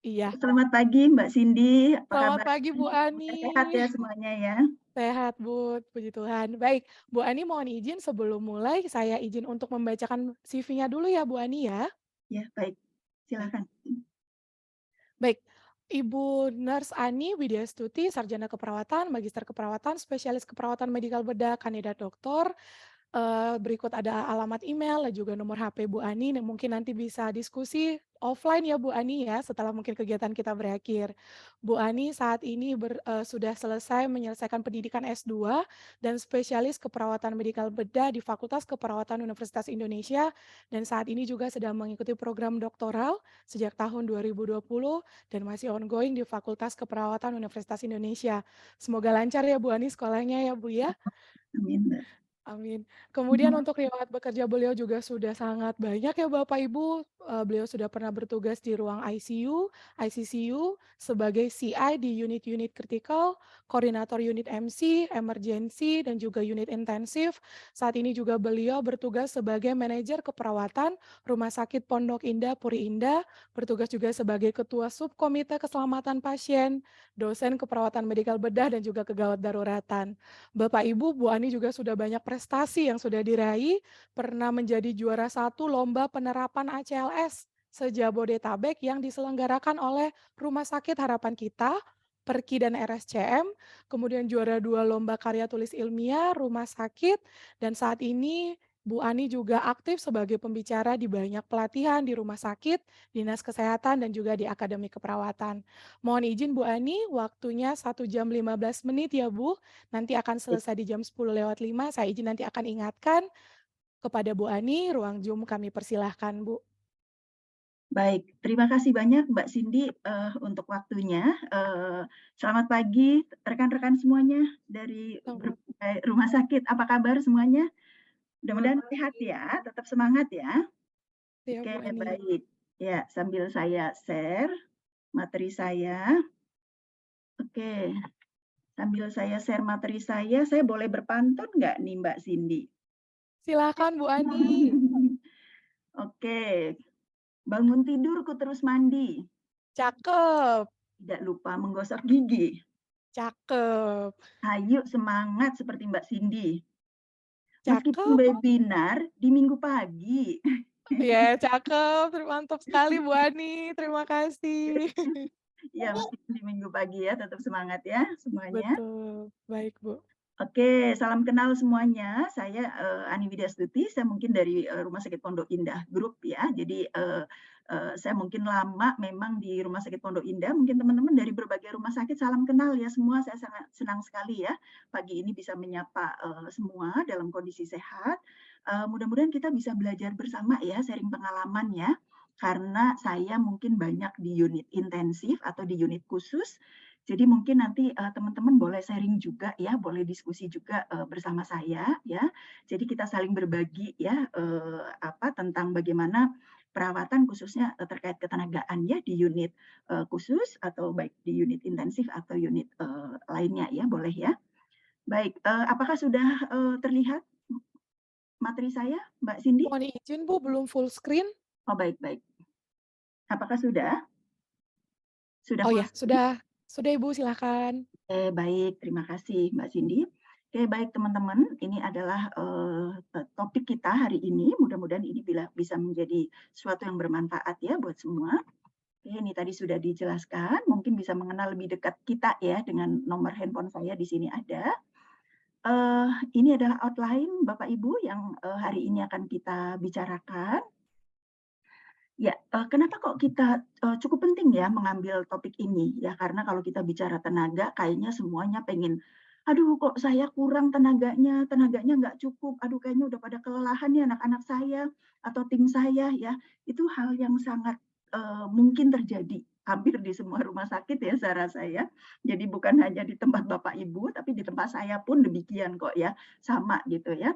Iya. Selamat pagi Mbak Cindy, apa Selamat kabar pagi Bu nih? Semoga Ani. sehat ya semuanya ya. Sehat Bu, puji Tuhan. Baik, Bu Ani mohon izin sebelum mulai saya izin untuk membacakan CV-nya dulu ya Bu Ani ya. Ya, baik. Baik. Silakan. Baik, Ibu Nurse Ani Widyastuti, Sarjana Keperawatan, Magister Keperawatan, Spesialis Keperawatan Medikal Bedah, Kandidat Doktor. Berikut ada alamat email dan juga nomor HP Bu Ani, yang mungkin nanti bisa diskusi offline ya Bu Ani ya, setelah mungkin kegiatan kita berakhir. Bu Ani saat ini sudah selesai menyelesaikan pendidikan S2 dan spesialis keperawatan medikal bedah di Fakultas Keperawatan Universitas Indonesia, dan saat ini juga sedang mengikuti program doktoral sejak tahun 2020 dan masih ongoing di Fakultas Keperawatan Universitas Indonesia. Semoga lancar ya Bu Ani sekolahnya ya Bu ya. Amin, Mbak. Amin. Kemudian untuk riwayat bekerja beliau juga sudah sangat banyak ya Bapak Ibu, beliau sudah pernah bertugas di ruang ICU, ICCU, sebagai CI di unit-unit kritikal, koordinator unit MC, emergency, dan juga unit intensif. Saat ini juga beliau bertugas sebagai manajer keperawatan Rumah Sakit Pondok Indah Puri Indah, bertugas juga sebagai ketua subkomite keselamatan pasien, dosen keperawatan medikal bedah, dan juga kegawat daruratan. Bapak Ibu, Bu Ani juga sudah banyak prestasi yang sudah diraih, pernah menjadi juara satu lomba penerapan ACLS se-Jabodetabek yang diselenggarakan oleh Rumah Sakit Harapan Kita, Perki dan RSCM, kemudian juara 2 lomba karya tulis ilmiah rumah sakit, dan saat ini Bu Ani juga aktif sebagai pembicara di banyak pelatihan di rumah sakit, dinas kesehatan, dan juga di akademi keperawatan. Mohon izin Bu Ani, waktunya 1 jam 15 menit ya Bu. Nanti akan Baik. selesai di jam 10:05, saya izin nanti akan ingatkan kepada Bu Ani, ruang Zoom kami persilahkan, Bu. Baik, terima kasih banyak Mbak Cindy untuk waktunya. Selamat pagi rekan-rekan semuanya dari Selamat berbagai rumah sakit. Apa kabar semuanya? Mudah-mudahan sehat pagi. ya, tetap semangat ya. Ya, Oke, Bu Ani. baik. Ya, sambil saya share materi saya. Oke, sambil saya share materi saya boleh berpantun nggak nih Mbak Cindy? Silakan Bu Ani. Oke, bangun tidur ku terus mandi, Cakep, tidak lupa menggosok gigi. cakep, Ayo semangat seperti Mbak Cindy. Meskipun cakep. webinar di minggu pagi. Ya, cakep, mantap sekali Bu Ani, terima kasih. Ya, meskipun di minggu pagi ya, tetap semangat ya semuanya. Betul, baik Bu. Oke, salam kenal semuanya. Saya Ani Widyastuti, saya mungkin dari Rumah Sakit Pondok Indah Group ya. Jadi saya mungkin lama memang di Rumah Sakit Pondok Indah. Mungkin teman-teman dari berbagai rumah sakit salam kenal ya semua. Saya sangat senang sekali ya pagi ini bisa menyapa semua dalam kondisi sehat. Mudah-mudahan kita bisa belajar bersama ya, sharing pengalaman ya. Karena saya mungkin banyak di unit intensif atau di unit khusus, jadi mungkin nanti teman-teman boleh sharing juga ya, boleh diskusi juga bersama saya ya. Jadi kita saling berbagi ya apa tentang bagaimana perawatan khususnya terkait ketenagaan ya di unit khusus atau baik di unit intensif atau unit lainnya ya, boleh ya. Baik, apakah sudah terlihat materi saya, Mbak Cindy? Mohon izin Bu, belum full screen. Oh baik baik. Apakah sudah? Sudah Oh full ya, screen? sudah Ibu, silakan. Baik, terima kasih Mbak Cindy. Oke, baik teman-teman, ini adalah topik kita hari ini. Mudah-mudahan ini bisa menjadi sesuatu yang bermanfaat ya buat semua. Oke, ini tadi sudah dijelaskan, mungkin bisa mengenal lebih dekat kita ya dengan nomor handphone saya di sini ada. Ini adalah outline Bapak Ibu yang hari ini akan kita bicarakan. Ya, kenapa kok kita cukup penting ya mengambil topik ini ya, karena kalau kita bicara tenaga kayaknya semuanya pengen, "Aduh kok saya kurang tenaganya, tenaganya nggak cukup, aduh kayaknya udah pada kelelahan nih anak-anak saya atau tim saya," ya. Itu hal yang sangat, mungkin terjadi hampir di semua rumah sakit ya saya rasa ya. Jadi bukan hanya di tempat Bapak Ibu, tapi di tempat saya pun demikian kok ya, sama gitu ya.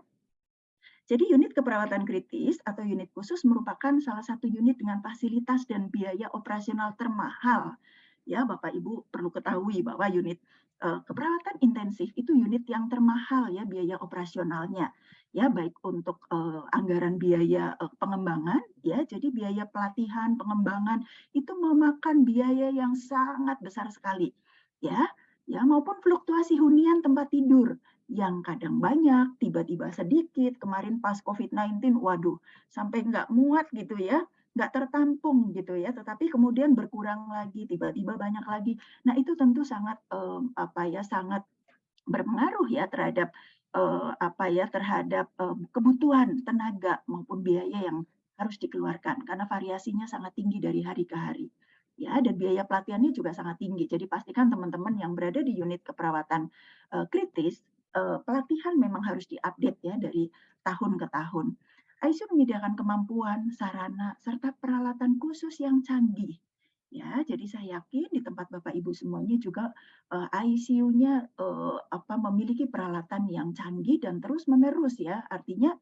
Jadi unit keperawatan kritis atau unit khusus merupakan salah satu unit dengan fasilitas dan biaya operasional termahal. Ya, Bapak Ibu perlu ketahui bahwa unit Keperawatan intensif itu unit yang termahal ya biaya operasionalnya, ya baik untuk anggaran biaya pengembangan, ya jadi biaya pelatihan, pengembangan itu memakan biaya yang sangat besar sekali, ya, ya maupun fluktuasi hunian tempat tidur yang kadang banyak, tiba-tiba sedikit. Kemarin pas COVID-19, waduh, sampai nggak muat gitu ya, nggak tertampung gitu ya, tetapi kemudian berkurang lagi, tiba-tiba banyak lagi. Nah, itu tentu sangat apa ya, sangat berpengaruh ya terhadap apa ya, terhadap kebutuhan tenaga maupun biaya yang harus dikeluarkan karena variasinya sangat tinggi dari hari ke hari. Ya, dan biaya pelatihannya juga sangat tinggi. Jadi pastikan teman-teman yang berada di unit keperawatan kritis, pelatihan memang harus diupdate ya dari tahun ke tahun. ICU menyediakan kemampuan, sarana, serta peralatan khusus yang canggih. Ya, jadi saya yakin di tempat Bapak Ibu semuanya juga ICU-nya memiliki peralatan yang canggih dan terus-menerus ya. Artinya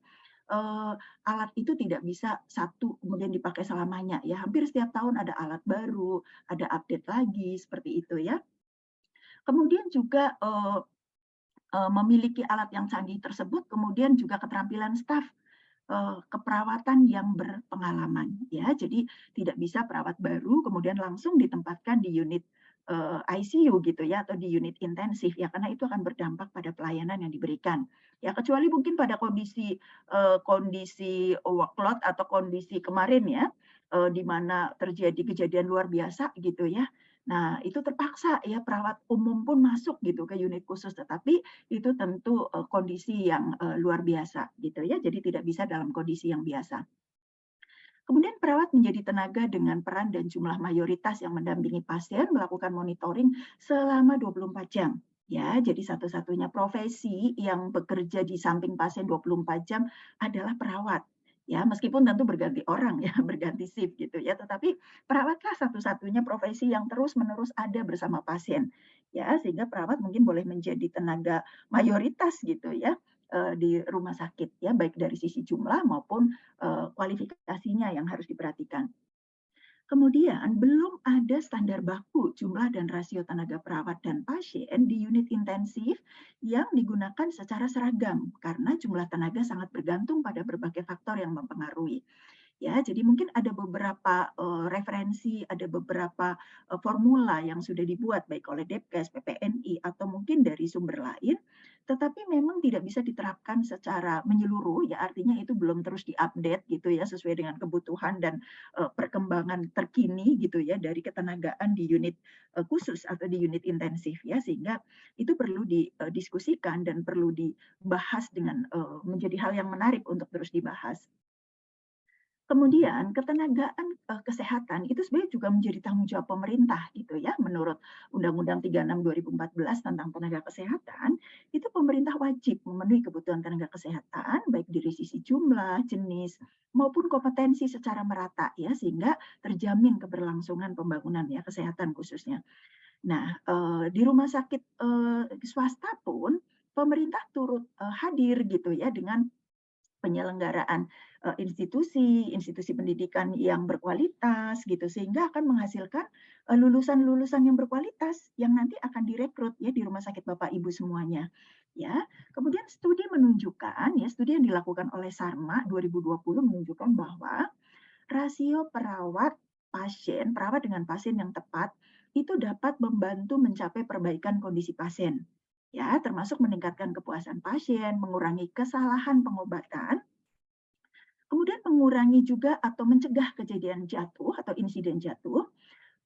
alat itu tidak bisa satu kemudian dipakai selamanya ya. Hampir setiap tahun ada alat baru, ada update lagi seperti itu ya. Kemudian juga memiliki alat yang canggih tersebut, kemudian juga keterampilan staf keperawatan yang berpengalaman ya. Jadi tidak bisa perawat baru kemudian langsung ditempatkan di unit ICU gitu ya atau di unit intensif ya karena itu akan berdampak pada pelayanan yang diberikan. Ya kecuali mungkin pada kondisi kondisi workload atau kondisi kemarin ya di mana terjadi kejadian luar biasa gitu ya. Nah, itu terpaksa ya perawat umum pun masuk gitu ke unit khusus tetapi itu tentu kondisi yang luar biasa gitu ya, jadi tidak bisa dalam kondisi yang biasa. Kemudian perawat menjadi tenaga dengan peran dan jumlah mayoritas yang mendampingi pasien melakukan monitoring selama 24 jam. Ya, jadi satu-satunya profesi yang bekerja di samping pasien 24 jam adalah perawat. Ya, meskipun tentu berganti orang ya, berganti shift gitu ya, tetapi perawatlah satu-satunya profesi yang terus-menerus ada bersama pasien. Ya, sehingga perawat mungkin boleh menjadi tenaga mayoritas gitu ya di rumah sakit ya, baik dari sisi jumlah maupun kualifikasinya yang harus diperhatikan. Kemudian belum ada standar baku jumlah dan rasio tenaga perawat dan pasien di unit intensif yang digunakan secara seragam karena jumlah tenaga sangat bergantung pada berbagai faktor yang mempengaruhi. Ya, jadi mungkin ada beberapa referensi, ada beberapa formula yang sudah dibuat baik oleh Depkes, PPNI atau mungkin dari sumber lain, tetapi memang tidak bisa diterapkan secara menyeluruh ya, artinya itu belum terus diupdate gitu ya sesuai dengan kebutuhan dan perkembangan terkini gitu ya dari ketenagaan di unit khusus atau di unit intensif ya, sehingga itu perlu didiskusikan dan perlu dibahas dengan menjadi hal yang menarik untuk terus dibahas. Kemudian ketenagaan kesehatan itu sebenarnya juga menjadi tanggung jawab pemerintah gitu ya. Menurut Undang-Undang 36 2014 tentang tenaga kesehatan, itu pemerintah wajib memenuhi kebutuhan tenaga kesehatan baik dari sisi jumlah, jenis maupun kompetensi secara merata ya sehingga terjamin keberlangsungan pembangunan ya kesehatan khususnya. Nah, di rumah sakit swasta pun pemerintah turut hadir gitu ya dengan penyelenggaraan institusi pendidikan yang berkualitas gitu sehingga akan menghasilkan lulusan-lulusan yang berkualitas yang nanti akan direkrut ya di rumah sakit Bapak Ibu semuanya. Ya, kemudian studi menunjukkan ya studi yang dilakukan oleh Sarma 2020 menunjukkan bahwa rasio perawat dengan pasien yang tepat itu dapat membantu mencapai perbaikan kondisi pasien. Ya, termasuk meningkatkan kepuasan pasien, mengurangi kesalahan pengobatan, kemudian mengurangi juga atau mencegah kejadian jatuh atau insiden jatuh,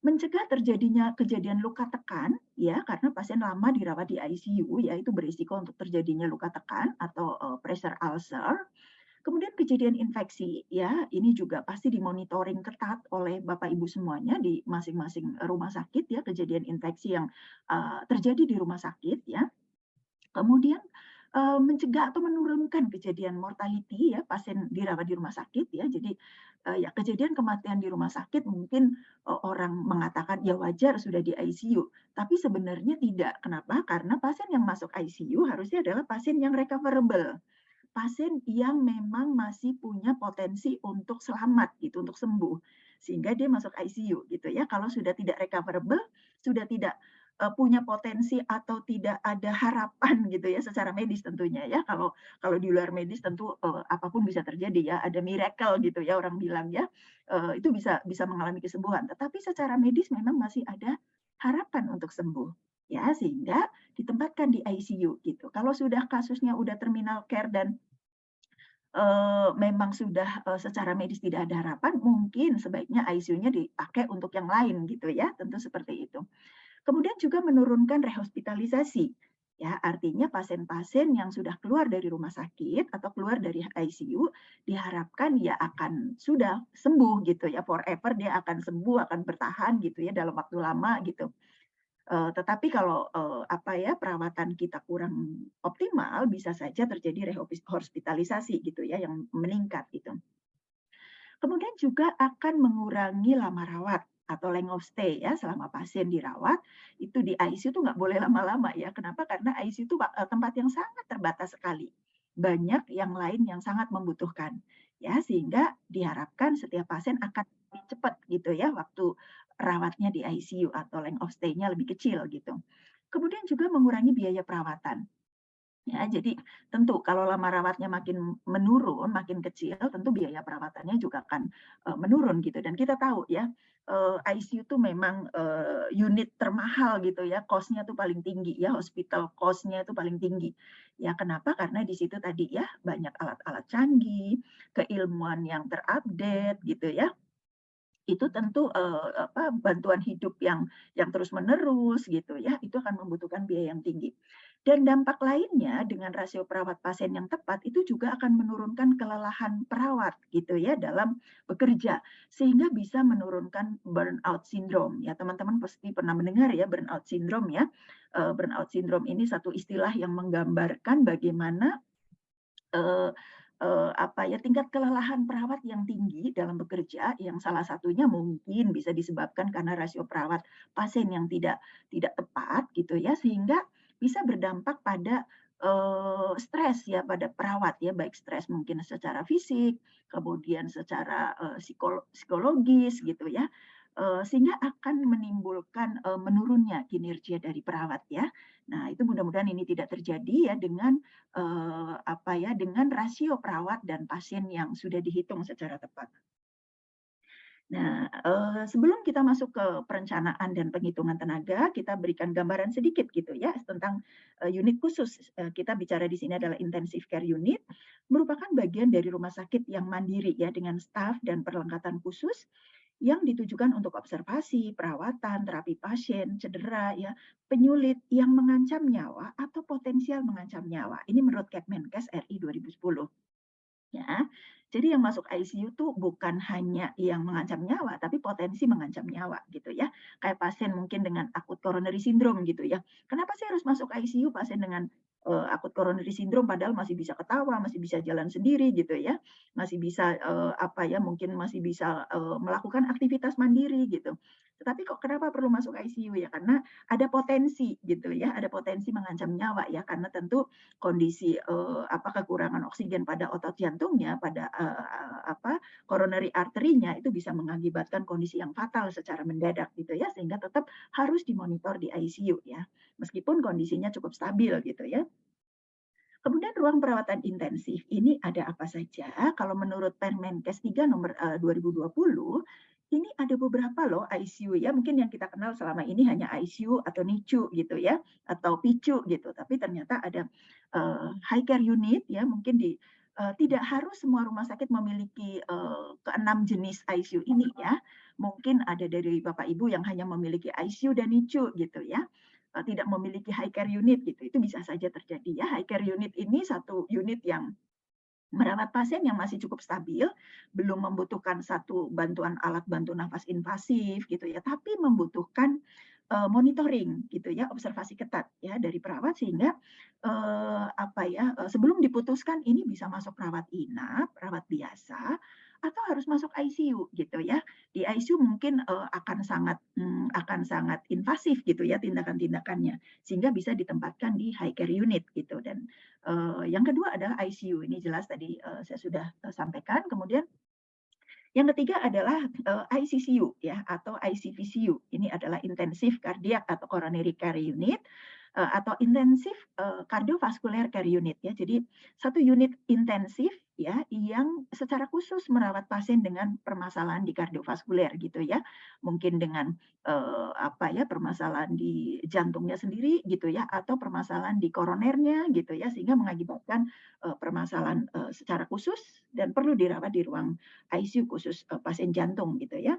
mencegah terjadinya kejadian luka tekan, ya karena pasien lama dirawat di ICU, ya itu berisiko untuk terjadinya luka tekan atau pressure ulcer. Kemudian kejadian infeksi, ya ini juga pasti dimonitoring ketat oleh Bapak Ibu semuanya di masing-masing rumah sakit, ya kejadian infeksi yang terjadi di rumah sakit, ya. Kemudian, mencegah atau menurunkan kejadian mortality ya, pasien dirawat di rumah sakit ya. Jadi, ya kejadian kematian di rumah sakit mungkin, orang mengatakan, "Ya wajar sudah di ICU." Tapi sebenarnya tidak. Kenapa? Karena pasien yang masuk ICU harusnya adalah pasien yang recoverable. Pasien yang memang masih punya potensi untuk selamat gitu, untuk sembuh. Sehingga dia masuk ICU gitu ya. Kalau sudah tidak recoverable, sudah tidak punya potensi atau tidak ada harapan gitu ya secara medis tentunya ya. Kalau kalau di luar medis tentu, apa bisa terjadi ya, ada miracle gitu ya orang bilang ya, itu bisa bisa mengalami kesembuhan. Tetapi secara medis memang masih ada harapan untuk sembuh, ya. Sehingga ditempatkan di ICU gitu. Kalau sudah kasusnya udah terminal care dan memang sudah, secara medis tidak ada harapan, mungkin sebaiknya ICU-nya dipakai untuk yang lain gitu ya, tentu seperti itu. Kemudian juga menurunkan rehospitalisasi, ya, artinya pasien-pasien yang sudah keluar dari rumah sakit atau keluar dari ICU diharapkan ya akan sudah sembuh gitu ya, forever dia akan sembuh, akan bertahan gitu ya dalam waktu lama gitu. Tetapi kalau, apa ya, perawatan kita kurang optimal, bisa saja terjadi hospitalisasi gitu ya, yang meningkat gitu. Kemudian juga akan mengurangi lama rawat atau length of stay ya, selama pasien dirawat, itu di ICU tuh nggak boleh lama-lama ya. Kenapa? Karena ICU itu tempat yang sangat terbatas sekali. Banyak yang lain yang sangat membutuhkan, ya, sehingga diharapkan setiap pasien akan lebih cepat gitu ya, waktu rawatnya di ICU atau length of stay-nya lebih kecil gitu. Kemudian juga mengurangi biaya perawatan. Ya, jadi tentu kalau lama rawatnya makin menurun, makin kecil, tentu biaya perawatannya juga akan, menurun gitu dan kita tahu ya, ICU itu memang, unit termahal gitu ya, cost-nya tuh paling tinggi ya, hospital cost-nya itu paling tinggi. Ya kenapa? Karena di situ tadi ya, banyak alat-alat canggih, keilmuan yang terupdate gitu ya. Itu tentu, bantuan hidup yang terus-menerus gitu ya, itu akan membutuhkan biaya yang tinggi. Dan dampak lainnya dengan rasio perawat pasien yang tepat, itu juga akan menurunkan kelelahan perawat gitu ya dalam bekerja, sehingga bisa menurunkan burnout syndrome ya. Teman-teman pasti pernah mendengar ya burnout syndrome ya. Burnout syndrome ini satu istilah yang menggambarkan bagaimana eee apa ya, tingkat kelelahan perawat yang tinggi dalam bekerja, yang salah satunya mungkin bisa disebabkan karena rasio perawat pasien yang tidak tepat gitu ya, sehingga bisa berdampak pada, stres ya pada perawat ya, baik stres mungkin secara fisik, kemudian secara, psikologis gitu ya, sehingga akan menimbulkan, menurunnya kinerja dari perawat ya. Nah itu mudah-mudahan ini tidak terjadi ya dengan apa ya, dengan rasio perawat dan pasien yang sudah dihitung secara tepat. Nah, sebelum kita masuk ke perencanaan dan penghitungan tenaga, kita berikan gambaran sedikit gitu ya tentang, unit khusus. Kita bicara di sini adalah intensive care unit, merupakan bagian dari rumah sakit yang mandiri ya dengan staf dan perlengkapan khusus yang ditujukan untuk observasi, perawatan, terapi pasien, cedera ya, penyulit yang mengancam nyawa atau potensial mengancam nyawa. Ini menurut Kepmenkes RI 2010. Ya, jadi yang masuk ICU tuh bukan hanya yang mengancam nyawa, tapi potensi mengancam nyawa gitu ya. Kayak pasien mungkin dengan akut coronary syndrome gitu ya. Kenapa sih harus masuk ICU pasien dengan akut coronary syndrome padahal masih bisa ketawa, masih bisa jalan sendiri gitu ya. Masih bisa apa ya, mungkin masih bisa melakukan aktivitas mandiri gitu. Tetapi kok kenapa perlu masuk ICU ya? Karena ada potensi gitu ya, ada potensi mengancam nyawa ya karena tentu kondisi, apa, kekurangan oksigen pada otot jantungnya, pada, apa, coronary artery-nya itu bisa mengakibatkan kondisi yang fatal secara mendadak gitu ya, sehingga tetap harus dimonitor di ICU ya, meskipun kondisinya cukup stabil gitu ya. Kemudian ruang perawatan intensif, ini ada apa saja? Kalau menurut Permenkes 3 nomor, 2020, ini ada beberapa loh ICU ya, mungkin yang kita kenal selama ini hanya ICU atau NICU gitu ya, atau PICU gitu. Tapi ternyata ada, high care unit ya, mungkin tidak harus semua rumah sakit memiliki, ke-6 jenis ICU ini ya. Mungkin ada dari Bapak Ibu yang hanya memiliki ICU dan NICU gitu ya tidak memiliki high care unit gitu, itu bisa saja terjadi ya. High care unit ini satu unit yang merawat pasien yang masih cukup stabil, belum membutuhkan satu bantuan alat bantu nafas invasif gitu ya, tapi membutuhkan, monitoring gitu ya, observasi ketat ya dari perawat sehingga, apa ya, sebelum diputuskan ini bisa masuk rawat inap, rawat biasa, atau harus masuk ICU gitu ya. Di ICU mungkin, akan sangat invasif gitu ya tindakan-tindakannya, sehingga bisa ditempatkan di high care unit gitu dan yang kedua adalah ICU, ini jelas tadi, saya sudah, sampaikan. Kemudian Yang ketiga adalah, ICCU ya atau ICVCU. Ini adalah Intensive Cardiac atau Coronary Care Unit, atau Intensive, Cardiovascular Care Unit ya. Jadi satu unit intensif ya yang secara khusus merawat pasien dengan permasalahan di kardiovaskuler gitu ya. Mungkin dengan, apa ya, permasalahan di jantungnya sendiri gitu ya atau permasalahan di koronernya gitu ya sehingga mengakibatkan, permasalahan, secara khusus dan perlu dirawat di ruang ICU khusus, pasien jantung gitu ya.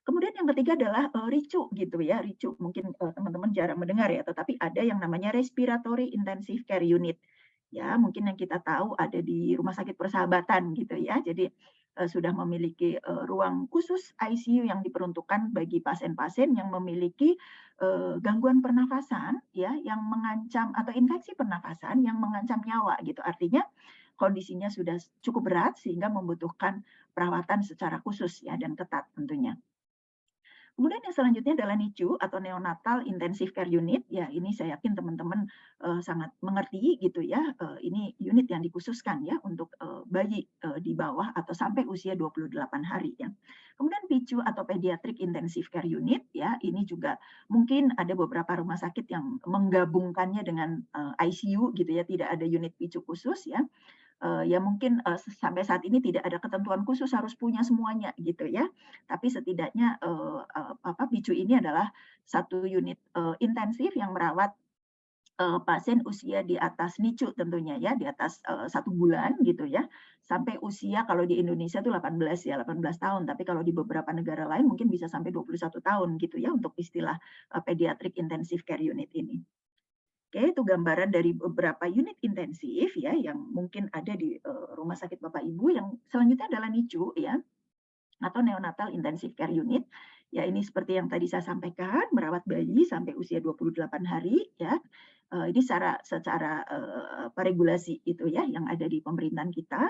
Kemudian yang ketiga adalah, RICU gitu ya, RICU mungkin, teman-teman jarang mendengar ya, tetapi ada yang namanya Respiratory Intensive Care Unit. Ya, mungkin yang kita tahu ada di Rumah Sakit Persahabatan gitu ya. Jadi, sudah memiliki, ruang khusus ICU yang diperuntukkan bagi pasien-pasien yang memiliki, gangguan pernafasan ya, yang mengancam atau infeksi pernafasan yang mengancam nyawa gitu. Artinya kondisinya sudah cukup berat sehingga membutuhkan perawatan secara khusus ya dan ketat tentunya. Kemudian yang selanjutnya adalah NICU atau Neonatal Intensive Care Unit. Ya, ini saya yakin teman-teman, sangat mengerti gitu ya, ini unit yang dikhususkan ya untuk, bayi, di bawah atau sampai usia 28 hari ya. Kemudian PICU atau Pediatric Intensive Care Unit ya, ini juga mungkin ada beberapa rumah sakit yang menggabungkannya dengan, ICU gitu ya, tidak ada unit PICU khusus ya. Ya mungkin, sampai saat ini tidak ada ketentuan khusus harus punya semuanya gitu ya. Tapi setidaknya, apa, PICU ini adalah satu unit, intensif yang merawat, pasien usia di atas NICU tentunya ya, di atas, 1 bulan gitu ya, sampai usia kalau di Indonesia itu 18 ya, 18 tahun, tapi kalau di beberapa negara lain mungkin bisa sampai 21 tahun gitu ya untuk istilah, Pediatric Intensive Care Unit ini. Oke, itu gambaran dari beberapa unit intensif ya yang mungkin ada di, rumah sakit Bapak Ibu. Yang selanjutnya adalah NICU ya, atau Neonatal Intensive Care Unit. Ya ini seperti yang tadi saya sampaikan, merawat bayi sampai usia 28 hari ya. Ini secara, regulasi itu ya yang ada di pemerintahan kita.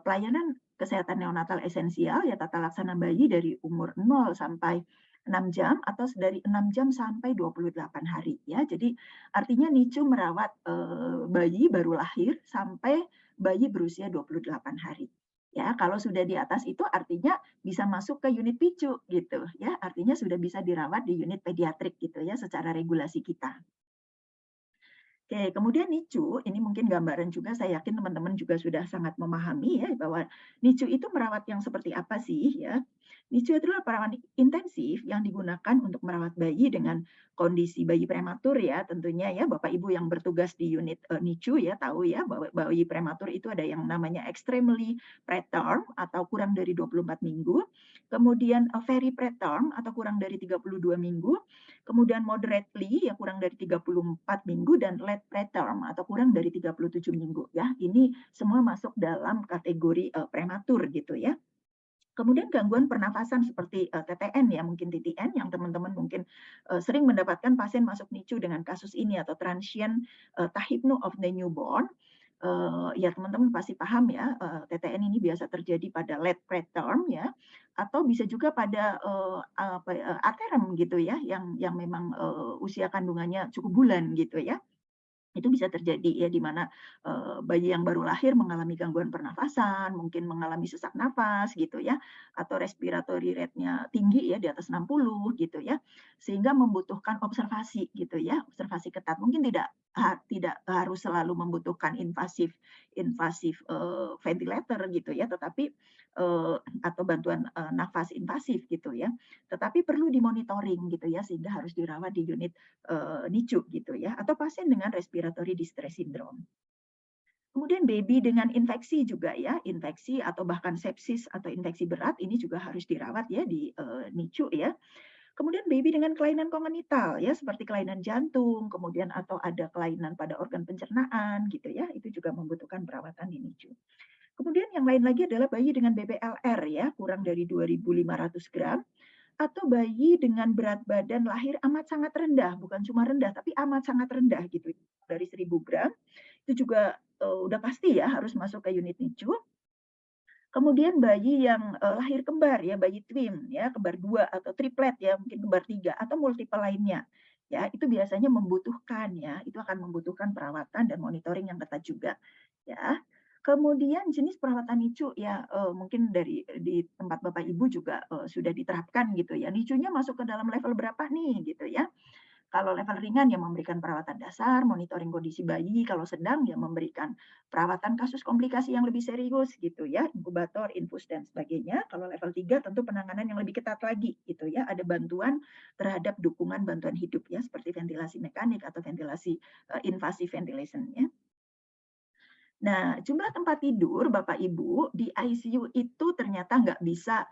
Pelayanan kesehatan neonatal esensial ya tata laksana bayi dari umur 0 sampai 6 jam atau dari 6 jam sampai 28 hari ya. Jadi artinya NICU merawat, bayi baru lahir sampai bayi berusia 28 hari. Ya, kalau sudah di atas itu artinya bisa masuk ke unit PICU gitu ya, artinya sudah bisa dirawat di unit pediatrik gitu ya secara regulasi kita. Oke, kemudian NICU, ini mungkin gambaran juga saya yakin teman-teman juga sudah sangat memahami ya bahwa NICU itu merawat yang seperti apa sih ya. NICU adalah perawatan intensif yang digunakan untuk merawat bayi dengan kondisi bayi prematur ya tentunya ya Bapak Ibu yang bertugas di unit NICU ya tahu ya bahwa bayi prematur itu ada yang namanya extremely preterm atau kurang dari 24 minggu, kemudian very preterm atau kurang dari 32 minggu, kemudian moderately yang kurang dari 34 minggu dan late preterm atau kurang dari 37 minggu ya. Ini semua masuk dalam kategori, prematur gitu ya. Kemudian gangguan pernafasan seperti, TTN ya, mungkin TTN yang teman-teman mungkin, sering mendapatkan pasien masuk NICU dengan kasus ini atau transient, tachypnea of the newborn. Ya teman-teman pasti paham ya, TTN ini biasa terjadi pada late preterm ya, atau bisa juga pada, apa, aterem gitu ya, yang memang, usia kandungannya cukup bulan gitu ya. Itu bisa terjadi ya, di mana, bayi yang baru lahir mengalami gangguan pernafasan, mungkin mengalami sesak napas gitu ya, atau respiratory rate-nya tinggi ya, di atas 60 gitu ya, sehingga membutuhkan observasi gitu ya, observasi ketat. Mungkin tidak harus selalu membutuhkan invasif invasif, ventilator gitu ya, tetapi, atau bantuan, nafas invasif gitu ya, tetapi perlu dimonitoring gitu ya, sehingga harus dirawat di unit NICU gitu ya, atau pasien dengan respiratory distress syndrome. Kemudian baby dengan infeksi juga ya, infeksi atau bahkan sepsis atau infeksi berat ini juga harus dirawat ya di NICU ya. Kemudian baby dengan kelainan kongenital ya, seperti kelainan jantung, kemudian atau ada kelainan pada organ pencernaan gitu ya, itu juga membutuhkan perawatan di NICU. Kemudian yang lain lagi adalah bayi dengan BPLR ya, kurang dari 2.500 gram atau bayi dengan berat badan lahir amat sangat rendah, bukan cuma rendah, tapi amat sangat rendah gitu, dari 1.000 gram, itu juga, udah pasti ya harus masuk ke unit NICU. Kemudian bayi yang, lahir kembar ya, bayi twin ya, kembar 2 atau triplet ya, mungkin kembar 3 atau multiple lainnya, ya, itu biasanya membutuhkan ya, itu akan membutuhkan perawatan dan monitoring yang ketat juga, ya. Kemudian jenis perawatan NICU ya, mungkin di tempat Bapak Ibu juga, sudah diterapkan gitu ya. NICU-nya masuk ke dalam level berapa nih gitu ya. Kalau level ringan ya memberikan perawatan dasar, monitoring kondisi bayi, kalau sedang ya memberikan perawatan kasus komplikasi yang lebih serius gitu ya, inkubator, infus dan sebagainya. Kalau level 3 tentu penanganan yang lebih ketat lagi gitu ya, ada bantuan terhadap dukungan bantuan hidup ya seperti ventilasi mekanik atau ventilasi invasive ventilation ya. Nah, jumlah tempat tidur Bapak Ibu di ICU itu ternyata nggak bisa,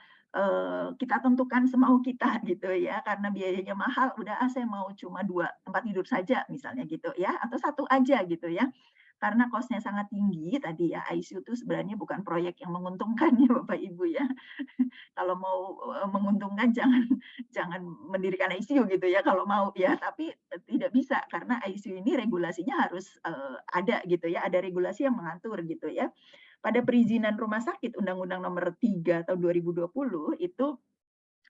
kita tentukan semau kita gitu ya, karena biayanya mahal, udah saya mau cuma 2 tempat tidur saja misalnya gitu ya, atau satu aja gitu ya. Karena cost-nya sangat tinggi tadi ya, ICU itu sebenarnya bukan proyek yang menguntungkan ya Bapak Ibu ya. Kalau mau, menguntungkan jangan jangan mendirikan ICU gitu ya kalau mau ya, tapi tidak bisa karena ICU ini regulasinya harus, ada gitu ya, ada regulasi yang mengatur gitu ya. Pada perizinan rumah sakit Undang-Undang Nomor 3 Tahun 2020 itu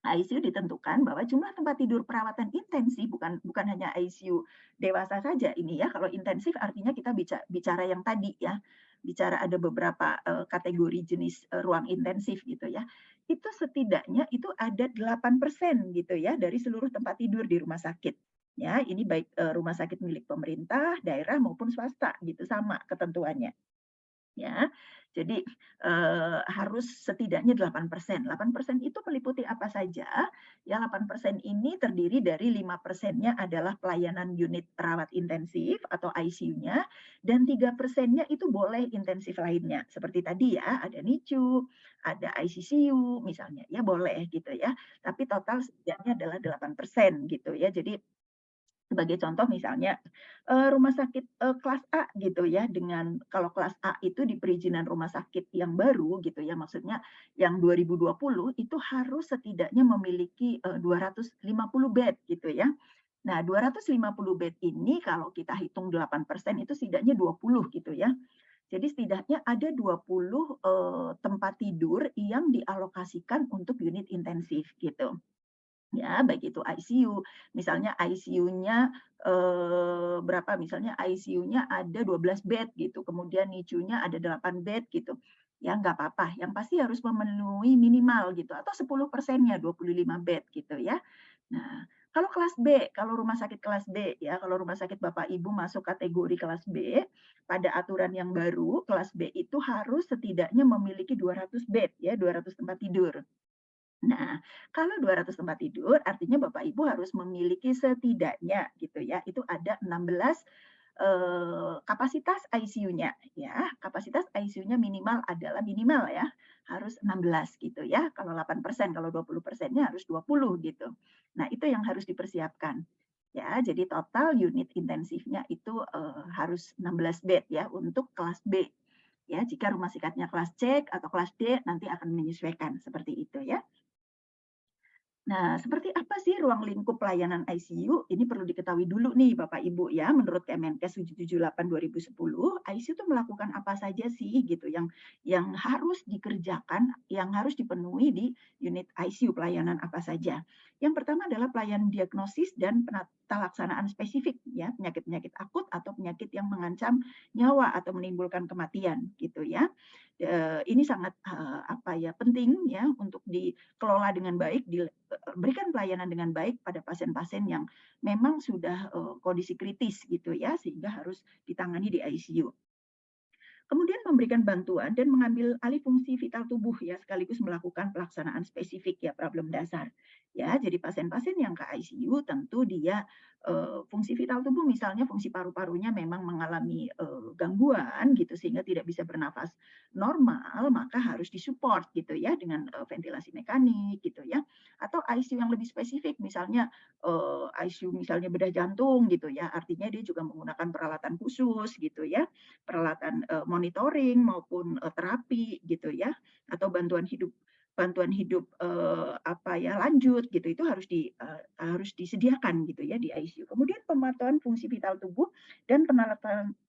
ICU ditentukan bahwa jumlah tempat tidur perawatan intensif bukan bukan hanya ICU dewasa saja ini ya, kalau intensif artinya kita bicara yang tadi ya, bicara ada beberapa, kategori jenis, ruang intensif gitu ya. Itu setidaknya itu ada 8% gitu ya dari seluruh tempat tidur di rumah sakit. Ya, ini baik, rumah sakit milik pemerintah, daerah maupun swasta gitu, sama ketentuannya. Ya, jadi, harus setidaknya 8%. 8% itu meliputi apa saja? Ya 8% ini terdiri dari 5%-nya adalah pelayanan unit rawat intensif atau ICU-nya, dan 3%-nya itu boleh intensif lainnya. Seperti tadi ya, ada NICU, ada ICCU misalnya, ya boleh gitu ya. Tapi total setidaknya adalah 8% gitu ya. Jadi sebagai contoh misalnya, rumah sakit, kelas A gitu ya, dengan kalau kelas A itu di perizinan rumah sakit yang baru gitu ya, maksudnya yang 2020 itu harus setidaknya memiliki, 250 bed gitu ya. Nah, 250 bed ini kalau kita hitung 8% itu setidaknya 20 gitu ya. Jadi setidaknya ada 20, tempat tidur yang dialokasikan untuk unit intensif gitu. Ya, baik itu ICU, misalnya ICU-nya, berapa, misalnya ICU-nya ada 12 bed gitu, kemudian NICU-nya ada 8 bed gitu. Ya nggak apa-apa, yang pasti harus memenuhi minimal gitu, atau 10%-nya 25 bed gitu ya. Nah, kalau kelas B, kalau rumah sakit kelas B ya, kalau rumah sakit Bapak Ibu masuk kategori kelas B, pada aturan yang baru, kelas B itu harus setidaknya memiliki 200 bed ya, 200 tempat tidur. Nah, kalau 200 tempat tidur artinya Bapak Ibu harus memiliki setidaknya gitu ya, itu ada 16, kapasitas ICU-nya ya. Kapasitas ICU-nya minimal adalah minimal ya, harus 16 gitu ya. Kalau 8%, kalau 20%-nya harus 20 gitu. Nah, itu yang harus dipersiapkan. Ya, jadi total unit intensifnya itu, harus 16 bed ya untuk kelas B. Ya, jika rumah sakitnya kelas C atau kelas D nanti akan menyesuaikan seperti itu ya. Nah, seperti apa sih ruang lingkup pelayanan ICU? Ini perlu diketahui dulu nih Bapak Ibu ya, menurut Kemenkes 778 2010, ICU itu melakukan apa saja sih gitu yang harus dikerjakan, yang harus dipenuhi di unit ICU, pelayanan apa saja. Yang pertama adalah pelayanan diagnosis dan penata laksanaan spesifik ya, penyakit-penyakit akut atau penyakit yang mengancam nyawa atau menimbulkan kematian gitu ya. Ini sangat apa ya, penting ya untuk dikelola dengan baik, berikan pelayanan dengan baik pada pasien-pasien yang memang sudah, kondisi kritis gitu ya, sehingga harus ditangani di ICU. Kemudian memberikan bantuan dan mengambil alih fungsi vital tubuh ya, sekaligus melakukan pelaksanaan spesifik ya, problem dasar. Ya, jadi pasien-pasien yang ke ICU tentu dia, fungsi vital tubuh misalnya fungsi paru-parunya memang mengalami, gangguan gitu sehingga tidak bisa bernafas normal, maka harus disupport gitu ya dengan, ventilasi mekanik gitu ya. Atau ICU yang lebih spesifik misalnya, ICU misalnya bedah jantung gitu ya, artinya dia juga menggunakan peralatan khusus gitu ya, peralatan, monitoring maupun, terapi gitu ya, atau bantuan hidup, apa ya, lanjut gitu, itu harus disediakan gitu ya di ICU. Kemudian pemantauan fungsi vital tubuh dan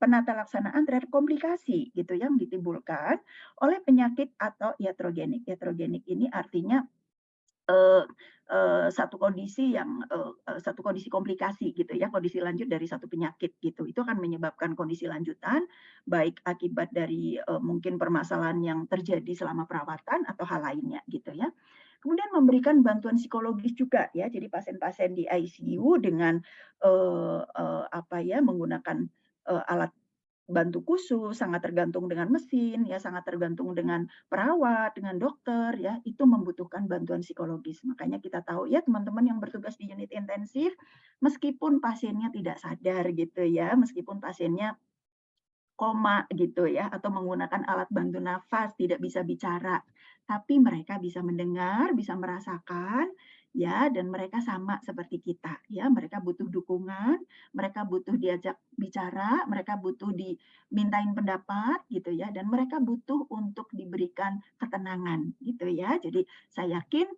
penata laksanaan terhadap komplikasi gitu yang ditimbulkan oleh penyakit atau iatrogenik. Iatrogenik ini artinya eee satu kondisi yang satu kondisi komplikasi gitu ya, kondisi lanjut dari satu penyakit gitu. Itu akan menyebabkan kondisi lanjutan, baik akibat dari, mungkin permasalahan yang terjadi selama perawatan atau hal lainnya gitu ya. Kemudian memberikan bantuan psikologis juga ya, jadi pasien-pasien di ICU dengan, apa ya, menggunakan, alat bantu khusus, sangat tergantung dengan mesin, ya sangat tergantung dengan perawat, dengan dokter, ya itu membutuhkan bantuan psikologis. Makanya kita tahu ya teman-teman yang bertugas di unit intensif, meskipun pasiennya tidak sadar gitu ya, meskipun pasiennya koma gitu ya, atau menggunakan alat bantu nafas, tidak bisa bicara. Tapi mereka bisa mendengar, bisa merasakan, ya, dan mereka sama seperti kita, ya. Mereka butuh dukungan, mereka butuh diajak bicara, mereka butuh dimintain pendapat gitu ya, dan mereka butuh untuk diberikan ketenangan gitu ya. Jadi saya yakin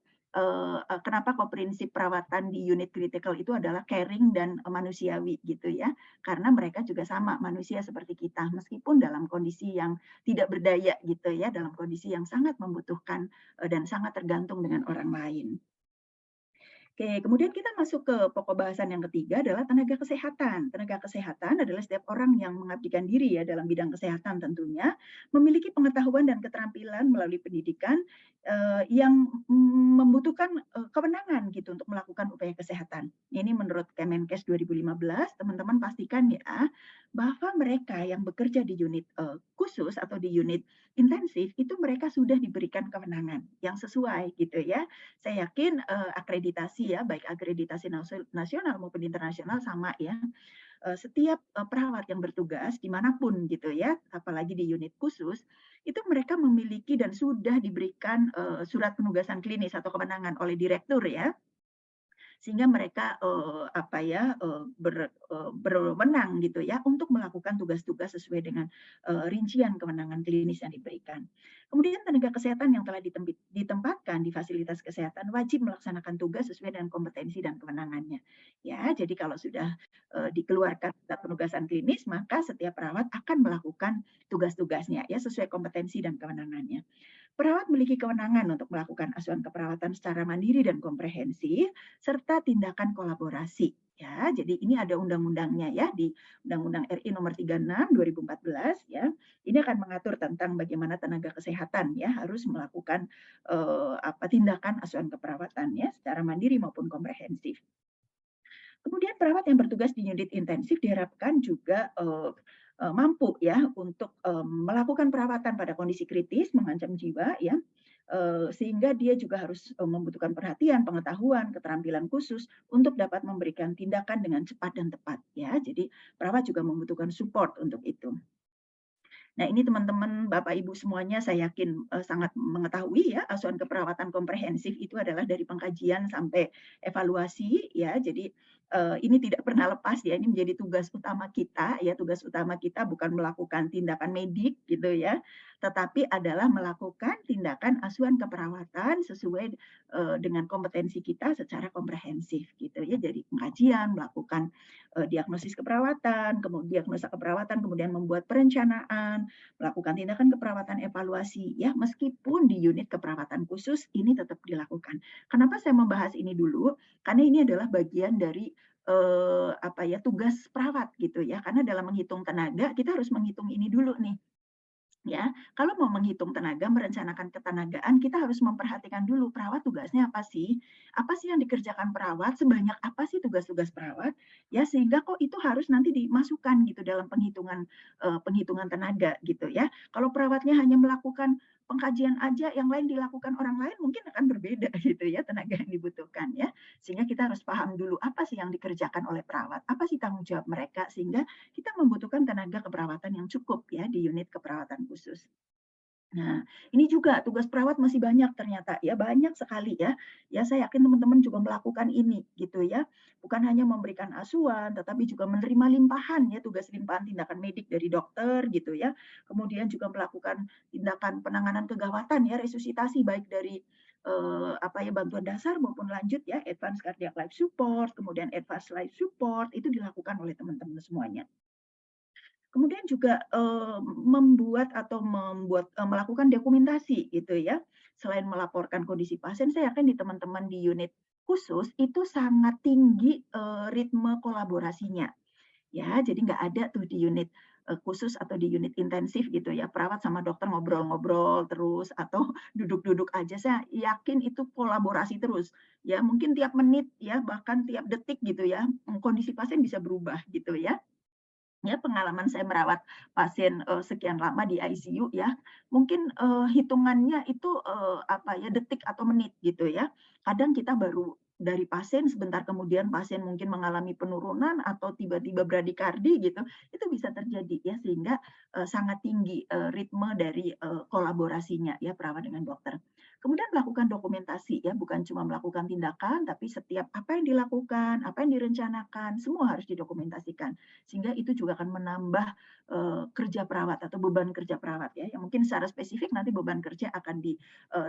kenapa kok prinsip perawatan di unit kritikal itu adalah caring dan manusiawi gitu ya. Karena mereka juga sama manusia seperti kita, meskipun dalam kondisi yang tidak berdaya gitu ya, dalam kondisi yang sangat membutuhkan, dan sangat tergantung dengan orang lain. Oke, kemudian kita masuk ke pokok bahasan yang ketiga adalah tenaga kesehatan. Tenaga kesehatan adalah setiap orang yang mengabdikan diri ya dalam bidang kesehatan tentunya, memiliki pengetahuan dan keterampilan melalui pendidikan, yang, membutuhkan, kewenangan gitu untuk melakukan upaya kesehatan. Ini menurut Kemenkes 2015, teman-teman pastikan ya, bahwa mereka yang bekerja di unit, khusus atau di unit intensif, itu mereka sudah diberikan kewenangan yang sesuai gitu ya. Saya yakin, akreditasi ya, baik akreditasi nasional maupun internasional sama ya, setiap, perawat yang bertugas dimanapun gitu ya, apalagi di unit khusus, itu mereka memiliki dan sudah diberikan, surat penugasan klinis atau kewenangan oleh direktur ya, sehingga mereka, apa ya, berwenang gitu ya untuk melakukan tugas-tugas sesuai dengan, rincian kewenangan klinis yang diberikan. Kemudian tenaga kesehatan yang telah ditempatkan di fasilitas kesehatan wajib melaksanakan tugas sesuai dengan kompetensi dan kewenangannya. Ya, jadi kalau sudah, dikeluarkan surat penugasan klinis, maka setiap perawat akan melakukan tugas-tugasnya ya sesuai kompetensi dan kewenangannya. Perawat memiliki kewenangan untuk melakukan asuhan keperawatan secara mandiri dan komprehensif, serta tindakan kolaborasi. Ya, jadi ini ada undang-undangnya ya di Undang-Undang RI Nomor 36 2014 ya. Ini akan mengatur tentang bagaimana tenaga kesehatan ya harus melakukan apa tindakan asuhan keperawatan ya secara mandiri maupun komprehensif. Kemudian perawat yang bertugas di unit intensif diharapkan juga mampu ya untuk melakukan perawatan pada kondisi kritis mengancam jiwa ya, sehingga dia juga harus membutuhkan perhatian, pengetahuan, keterampilan khusus untuk dapat memberikan tindakan dengan cepat dan tepat ya. Jadi perawat juga membutuhkan support untuk itu. Nah, ini teman-teman, Bapak Ibu semuanya saya yakin, sangat mengetahui ya, asuhan keperawatan komprehensif itu adalah dari pengkajian sampai evaluasi ya. Jadi, ini tidak pernah lepas ya, ini menjadi tugas utama kita ya, tugas utama kita bukan melakukan tindakan medik gitu ya, tetapi adalah melakukan tindakan asuhan keperawatan sesuai, dengan kompetensi kita secara komprehensif gitu ya. Jadi pengkajian, melakukan, diagnosis keperawatan, kemudian diagnosa keperawatan, kemudian membuat perencanaan, melakukan tindakan keperawatan evaluasi ya, meskipun di unit keperawatan khusus ini tetap dilakukan. Kenapa saya membahas ini dulu? Karena ini adalah bagian dari apa ya, tugas perawat gitu ya. Karena dalam menghitung tenaga kita harus menghitung ini dulu nih. Ya, kalau mau menghitung tenaga, merencanakan ketenagaan, kita harus memperhatikan dulu perawat tugasnya apa sih? Apa sih yang dikerjakan perawat? Sebanyak apa sih tugas-tugas perawat? Ya, sehingga kok itu harus nanti dimasukkan gitu dalam penghitungan penghitungan tenaga gitu ya. Kalau perawatnya hanya melakukan pengkajian aja, yang lain dilakukan orang lain mungkin akan berbeda gitu ya tenaga yang dibutuhkan ya. Sehingga kita harus paham dulu apa sih yang dikerjakan oleh perawat, apa sih tanggung jawab mereka sehingga kita membutuhkan tenaga keperawatan yang cukup ya di unit keperawatan khusus. Nah, ini juga tugas perawat masih banyak ternyata ya, banyak sekali ya. Ya saya yakin teman-teman juga melakukan ini gitu ya. Bukan hanya memberikan asuhan, tetapi juga menerima limpahan ya, tugas limpahan tindakan medik dari dokter gitu ya. Kemudian juga melakukan tindakan penanganan kegawatan ya, resusitasi baik dari apa ya bantuan dasar maupun lanjut ya, advance cardiac life support, kemudian advance life support itu dilakukan oleh teman-teman semuanya. Kemudian juga, membuat atau melakukan dokumentasi gitu ya. selain melaporkan kondisi pasien, saya yakin di teman-teman di unit khusus itu sangat tinggi, ritme kolaborasinya. Ya, jadi nggak ada tuh di unit, khusus atau di unit intensif gitu ya, perawat sama dokter ngobrol-ngobrol terus atau duduk-duduk aja. Saya yakin itu kolaborasi terus, ya mungkin tiap menit ya, bahkan tiap detik gitu ya, kondisi pasien bisa berubah gitu ya. Ya pengalaman saya merawat pasien, sekian lama di ICU ya, mungkin, hitungannya itu, apa ya, detik atau menit gitu ya. Kadang kita baru dari pasien, sebentar kemudian pasien mungkin mengalami penurunan atau tiba-tiba bradikardi gitu, itu bisa terjadi ya, sehingga, sangat tinggi, ritme dari, kolaborasinya ya perawat dengan dokter. Kemudian melakukan dokumentasi ya, bukan cuma melakukan tindakan, tapi setiap apa yang dilakukan, apa yang direncanakan, semua harus didokumentasikan. Sehingga itu juga akan menambah, kerja perawat atau beban kerja perawat ya, yang mungkin secara spesifik nanti beban kerja akan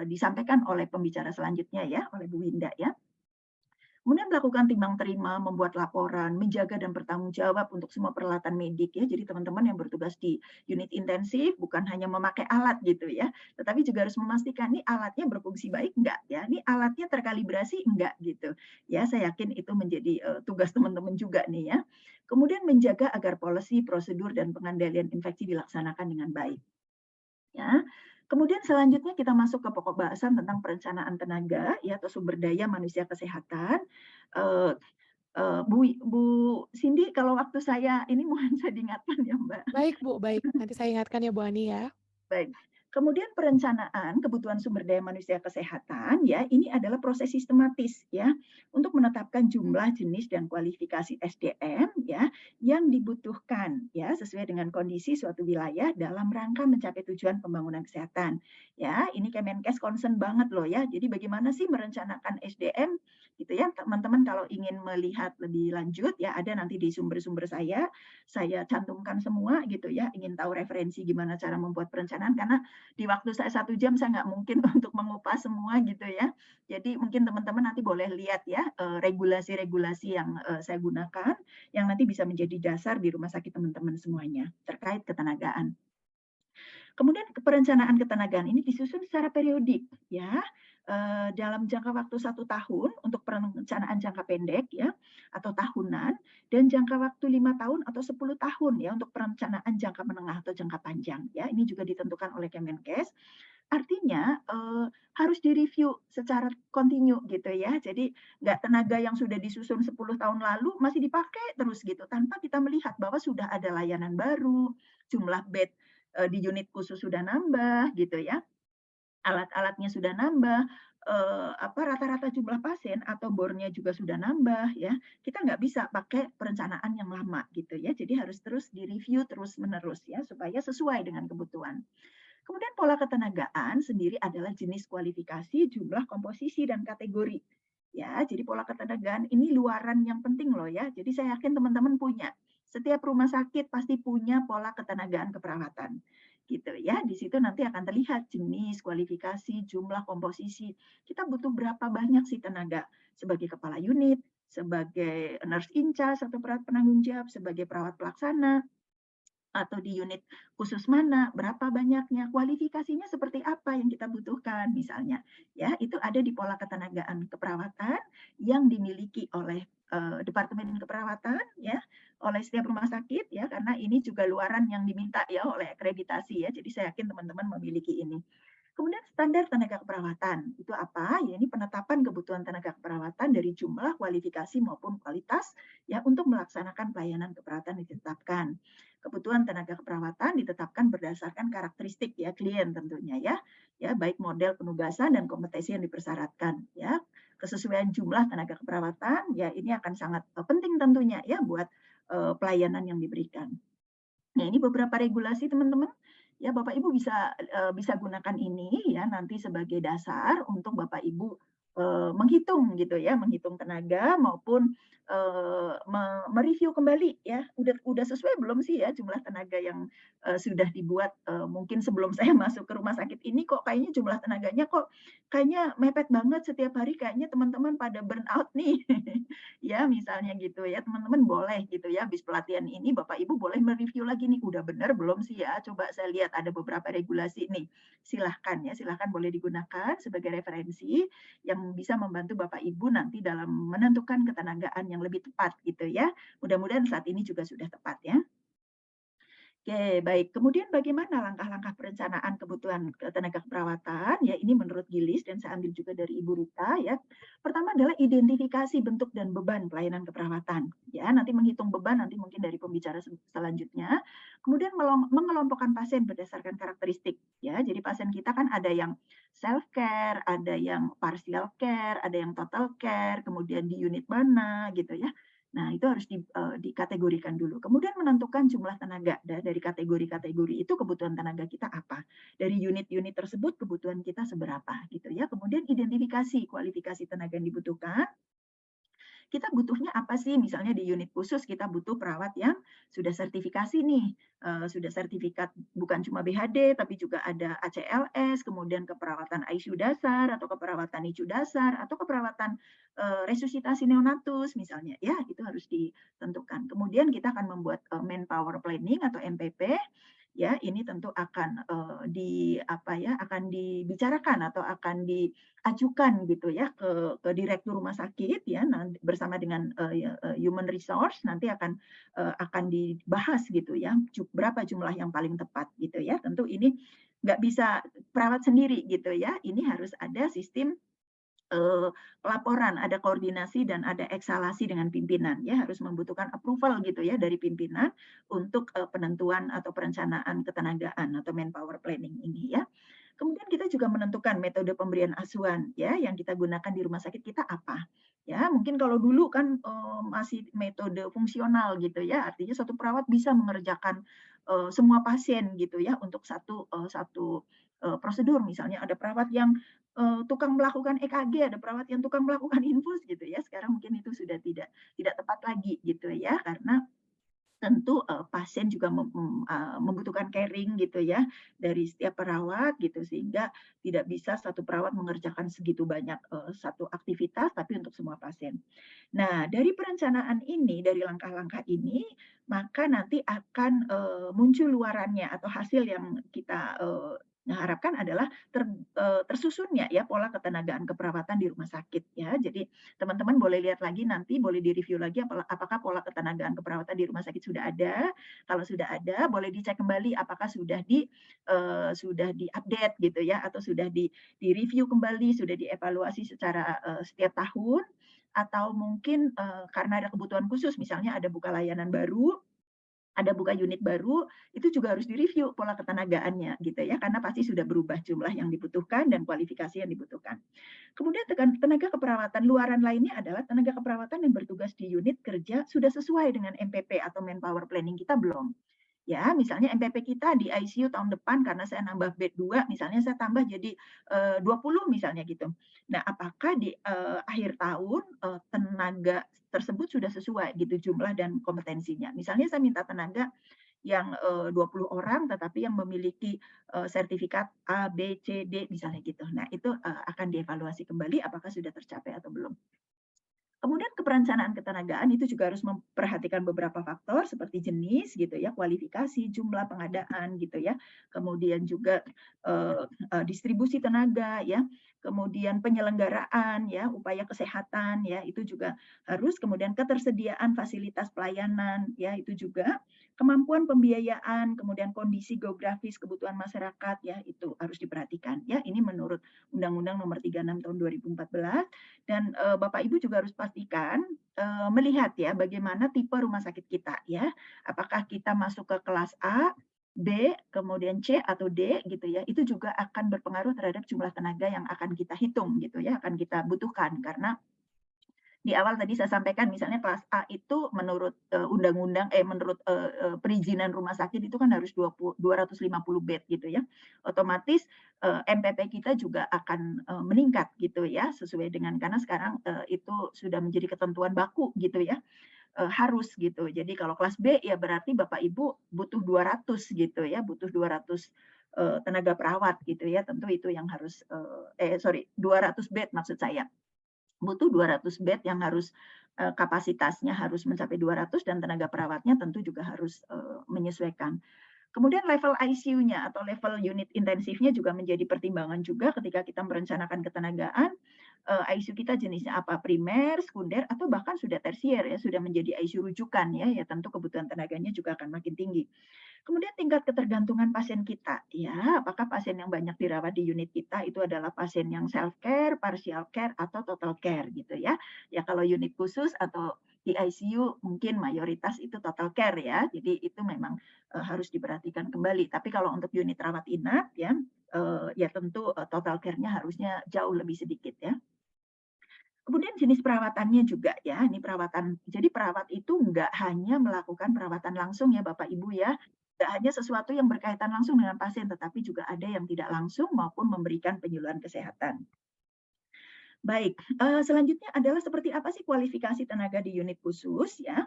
disampaikan oleh pembicara selanjutnya ya, oleh Bu Winda ya. Kemudian melakukan timbang terima, membuat laporan, menjaga dan bertanggung jawab untuk semua peralatan medik ya. Jadi teman-teman yang bertugas di unit intensif bukan hanya memakai alat gitu ya, tetapi juga harus memastikan nih alatnya berfungsi baik enggak ya, nih alatnya terkalibrasi enggak gitu. Ya saya yakin itu menjadi, tugas teman-teman juga nih ya. Kemudian menjaga agar policy, prosedur, dan pengendalian infeksi dilaksanakan dengan baik. Ya. Kemudian selanjutnya kita masuk ke pokok bahasan tentang perencanaan tenaga ya atau sumber daya manusia kesehatan. Eee Bu Cindy kalau waktu saya ini mohon saya diingatkan ya, Mbak. Baik Bu, baik. Nanti saya ingatkan ya Bu Ani ya. Baik. Kemudian perencanaan kebutuhan sumber daya manusia kesehatan ya, ini adalah proses sistematis ya untuk menetapkan jumlah, jenis dan kualifikasi SDM ya yang dibutuhkan ya sesuai dengan kondisi suatu wilayah dalam rangka mencapai tujuan pembangunan kesehatan. Ya, ini Kemenkes concern banget loh ya. Jadi bagaimana sih merencanakan SDM gitu ya. Teman-teman kalau ingin melihat lebih lanjut ya ada nanti di sumber-sumber saya cantumkan semua gitu ya. Ingin tahu referensi gimana cara membuat perencanaan karena di waktu saya 1 jam saya nggak mungkin untuk mengupas semua gitu ya. Jadi mungkin teman-teman nanti boleh lihat ya regulasi-regulasi yang saya gunakan yang nanti bisa menjadi dasar di rumah sakit teman-teman semuanya terkait ketenagaan. Kemudian perencanaan ketenagaan ini disusun secara periodik ya, dalam jangka waktu 1 tahun untuk perencanaan jangka pendek ya, atau tahunan, dan jangka waktu 5 tahun atau 10 tahun ya untuk perencanaan jangka menengah atau jangka panjang ya. Ini juga ditentukan oleh Kemenkes. Artinya, harus direview secara kontinu gitu ya. Jadi nggak tenaga yang sudah disusun 10 tahun lalu masih dipakai terus gitu, tanpa kita melihat bahwa sudah ada layanan baru, jumlah bed di unit khusus sudah nambah gitu ya, alat-alatnya sudah nambah, rata-rata jumlah pasien atau bornya juga sudah nambah ya, kita nggak bisa pakai perencanaan yang lama gitu ya. Jadi harus terus direview terus-menerus ya, supaya sesuai dengan kebutuhan. Kemudian pola ketenagaan sendiri adalah jenis kualifikasi, jumlah, komposisi, dan kategori. Ya, jadi pola ketenagaan ini luaran yang penting loh ya. Jadi saya yakin teman-teman punya. Setiap rumah sakit pasti punya pola ketenagaan keperawatan. Gitu ya. Di situ nanti akan terlihat jenis, kualifikasi, jumlah, komposisi. Kita butuh berapa banyak sih tenaga sebagai kepala unit, sebagai nurse in charge atau perawat penanggung jawab, sebagai perawat pelaksana, atau di unit khusus mana, berapa banyaknya, kualifikasinya seperti apa yang kita butuhkan misalnya. Ya, itu ada di pola ketenagaan keperawatan yang dimiliki oleh Departemen Keperawatan ya, oleh setiap rumah sakit ya, karena ini juga luaran yang diminta ya oleh akreditasi ya. Jadi saya yakin teman-teman memiliki ini. Kemudian standar tenaga keperawatan, itu apa? Ya ini penetapan kebutuhan tenaga keperawatan dari jumlah, kualifikasi maupun kualitas ya untuk melaksanakan pelayanan keperawatan ditetapkan. Kebutuhan tenaga keperawatan ditetapkan berdasarkan karakteristik ya klien tentunya ya. Ya, baik model penugasan dan kompetensi yang dipersyaratkan ya. Kesesuaian jumlah tenaga keperawatan ya ini akan sangat penting tentunya ya buat pelayanan yang diberikan. Nah, ini beberapa regulasi teman-teman. Ya, Bapak Ibu bisa gunakan ini ya nanti sebagai dasar untuk Bapak Ibu menghitung gitu ya, menghitung tenaga maupun mereview kembali ya. Udah sesuai belum sih ya jumlah tenaga yang sudah dibuat mungkin sebelum saya masuk ke rumah sakit ini kok kayaknya jumlah tenaganya kok kayaknya mepet banget setiap hari kayaknya teman-teman pada burn out nih. ya misalnya gitu ya, teman-teman boleh gitu ya, habis pelatihan ini Bapak Ibu boleh mereview lagi nih, udah benar belum sih ya, coba saya lihat ada beberapa regulasi nih. Silahkan ya, silahkan boleh digunakan sebagai referensi yang bisa membantu Bapak Ibu nanti dalam menentukan ketenagaan yang lebih tepat gitu ya. Mudah-mudahan saat ini juga sudah tepat ya. Oke, baik. Kemudian bagaimana langkah-langkah perencanaan kebutuhan tenaga keperawatan? Ya, ini menurut Gilis dan saya ambil juga dari Ibu Rita ya. Pertama adalah identifikasi bentuk dan beban pelayanan keperawatan. Ya, nanti menghitung beban nanti mungkin dari pembicara selanjutnya. Kemudian mengelompokkan pasien berdasarkan karakteristik. Ya, jadi pasien kita kan ada yang self care, ada yang partial care, ada yang total care, kemudian di unit mana gitu ya. Nah, itu harus dikategorikan dulu. Kemudian menentukan jumlah tenaga. Dari kategori-kategori itu kebutuhan tenaga kita apa. Dari unit-unit tersebut kebutuhan kita seberapa gitu ya. Kemudian identifikasi kualifikasi tenaga yang dibutuhkan, kita butuhnya apa sih? Misalnya di unit khusus kita butuh perawat yang sudah sertifikasi nih, sudah sertifikat bukan cuma BHD tapi juga ada ACLS, kemudian keperawatan ICU dasar atau keperawatan NICU dasar atau keperawatan resusitasi neonatus misalnya ya, itu harus ditentukan. Kemudian kita akan membuat manpower planning atau MPP ya, ini tentu akan akan dibicarakan atau akan diajukan gitu ya ke direktur rumah sakit ya nanti bersama dengan human resource nanti akan dibahas gitu ya berapa jumlah yang paling tepat gitu ya. Tentu ini nggak bisa perawat sendiri gitu ya. Ini harus ada sistem pelaporan, ada koordinasi dan ada eksalasi dengan pimpinan ya, harus membutuhkan approval gitu ya dari pimpinan untuk penentuan atau perencanaan ketenagaan atau manpower planning ini ya. Kemudian kita juga menentukan metode pemberian asuhan ya yang kita gunakan di rumah sakit kita apa. Ya, mungkin kalau dulu kan masih metode fungsional gitu ya, artinya satu perawat bisa mengerjakan semua pasien gitu ya untuk satu prosedur. Misalnya ada perawat yang tukang melakukan EKG, ada perawat yang tukang melakukan infus gitu ya. Sekarang mungkin itu sudah tidak tepat lagi gitu ya, karena tentu pasien juga membutuhkan caring gitu ya dari setiap perawat gitu sehingga tidak bisa satu perawat mengerjakan segitu banyak satu aktivitas tapi untuk semua pasien. Nah, dari perencanaan ini, dari langkah-langkah ini, maka nanti akan muncul luarannya atau hasil yang kita harapkan adalah tersusunnya ya pola ketenagaan keperawatan di rumah sakit ya. Jadi teman-teman boleh lihat lagi nanti, boleh direview lagi apakah pola ketenagaan keperawatan di rumah sakit sudah ada. Kalau sudah ada, boleh dicek kembali apakah sudah diupdate gitu ya atau sudah direview kembali, sudah dievaluasi secara setiap tahun atau mungkin karena ada kebutuhan khusus misalnya ada buka layanan baru, ada buka unit baru, itu juga harus direview pola ketenagaannya gitu ya, karena pasti sudah berubah jumlah yang dibutuhkan dan kualifikasi yang dibutuhkan. Kemudian tenaga keperawatan luaran lainnya adalah tenaga keperawatan yang bertugas di unit kerja sudah sesuai dengan MPP atau manpower planning kita belum. Ya, misalnya MPP kita di ICU tahun depan karena saya nambah bed 2, misalnya saya tambah jadi 20 misalnya gitu. Nah, apakah di akhir tahun tenaga tersebut sudah sesuai gitu jumlah dan kompetensinya. Misalnya saya minta tenaga yang 20 orang tetapi yang memiliki sertifikat A, B, C, D misalnya gitu. Nah, itu akan dievaluasi kembali apakah sudah tercapai atau belum. Kemudian keperencanaan ketenagaan itu juga harus memperhatikan beberapa faktor seperti jenis gitu ya, kualifikasi, jumlah pengadaan gitu ya. Kemudian juga distribusi tenaga ya, kemudian penyelenggaraan ya, upaya kesehatan ya, itu juga harus, kemudian ketersediaan fasilitas pelayanan ya, itu juga kemampuan pembiayaan, kemudian kondisi geografis kebutuhan masyarakat ya, itu harus diperhatikan ya. Ini menurut Undang-Undang Nomor 36 Tahun 2014 dan Bapak Ibu juga harus pastikan melihat ya bagaimana tipe rumah sakit kita ya. Apakah kita masuk ke kelas A, B, kemudian C atau D gitu ya. Itu juga akan berpengaruh terhadap jumlah tenaga yang akan kita hitung gitu ya, akan kita butuhkan karena di awal tadi saya sampaikan misalnya kelas A itu menurut menurut perizinan rumah sakit itu kan harus 250 bed gitu ya. Otomatis MPP kita juga akan meningkat gitu ya sesuai dengan karena sekarang itu sudah menjadi ketentuan baku gitu ya. Harus gitu. Jadi kalau kelas B ya berarti Bapak Ibu butuh 200 gitu ya, butuh 200 tenaga perawat gitu ya. Tentu itu yang harus 200 bed maksud saya. butuh 200 bed yang harus kapasitasnya harus mencapai 200 dan tenaga perawatnya tentu juga harus menyesuaikan. Kemudian level ICU-nya atau level unit intensifnya juga menjadi pertimbangan juga ketika kita merencanakan ketenagaan, ICU kita jenisnya apa, primer, sekunder, atau bahkan sudah tersier ya, sudah menjadi ICU rujukan ya, ya tentu kebutuhan tenaganya juga akan makin tinggi. Kemudian tingkat ketergantungan pasien kita, ya, apakah pasien yang banyak dirawat di unit kita itu adalah pasien yang self care, partial care, atau total care gitu ya. Ya kalau unit khusus atau di ICU mungkin mayoritas itu total care ya. Jadi itu memang harus diperhatikan kembali. Tapi kalau untuk unit rawat inap ya, ya tentu total care-nya harusnya jauh lebih sedikit ya. Kemudian jenis perawatannya juga ya, ini perawatan. Jadi perawat itu nggak hanya melakukan perawatan langsung ya Bapak Ibu ya, nggak hanya sesuatu yang berkaitan langsung dengan pasien, tetapi juga ada yang tidak langsung maupun memberikan penyuluhan kesehatan. Baik, selanjutnya adalah seperti apa sih kualifikasi tenaga di unit khusus ya.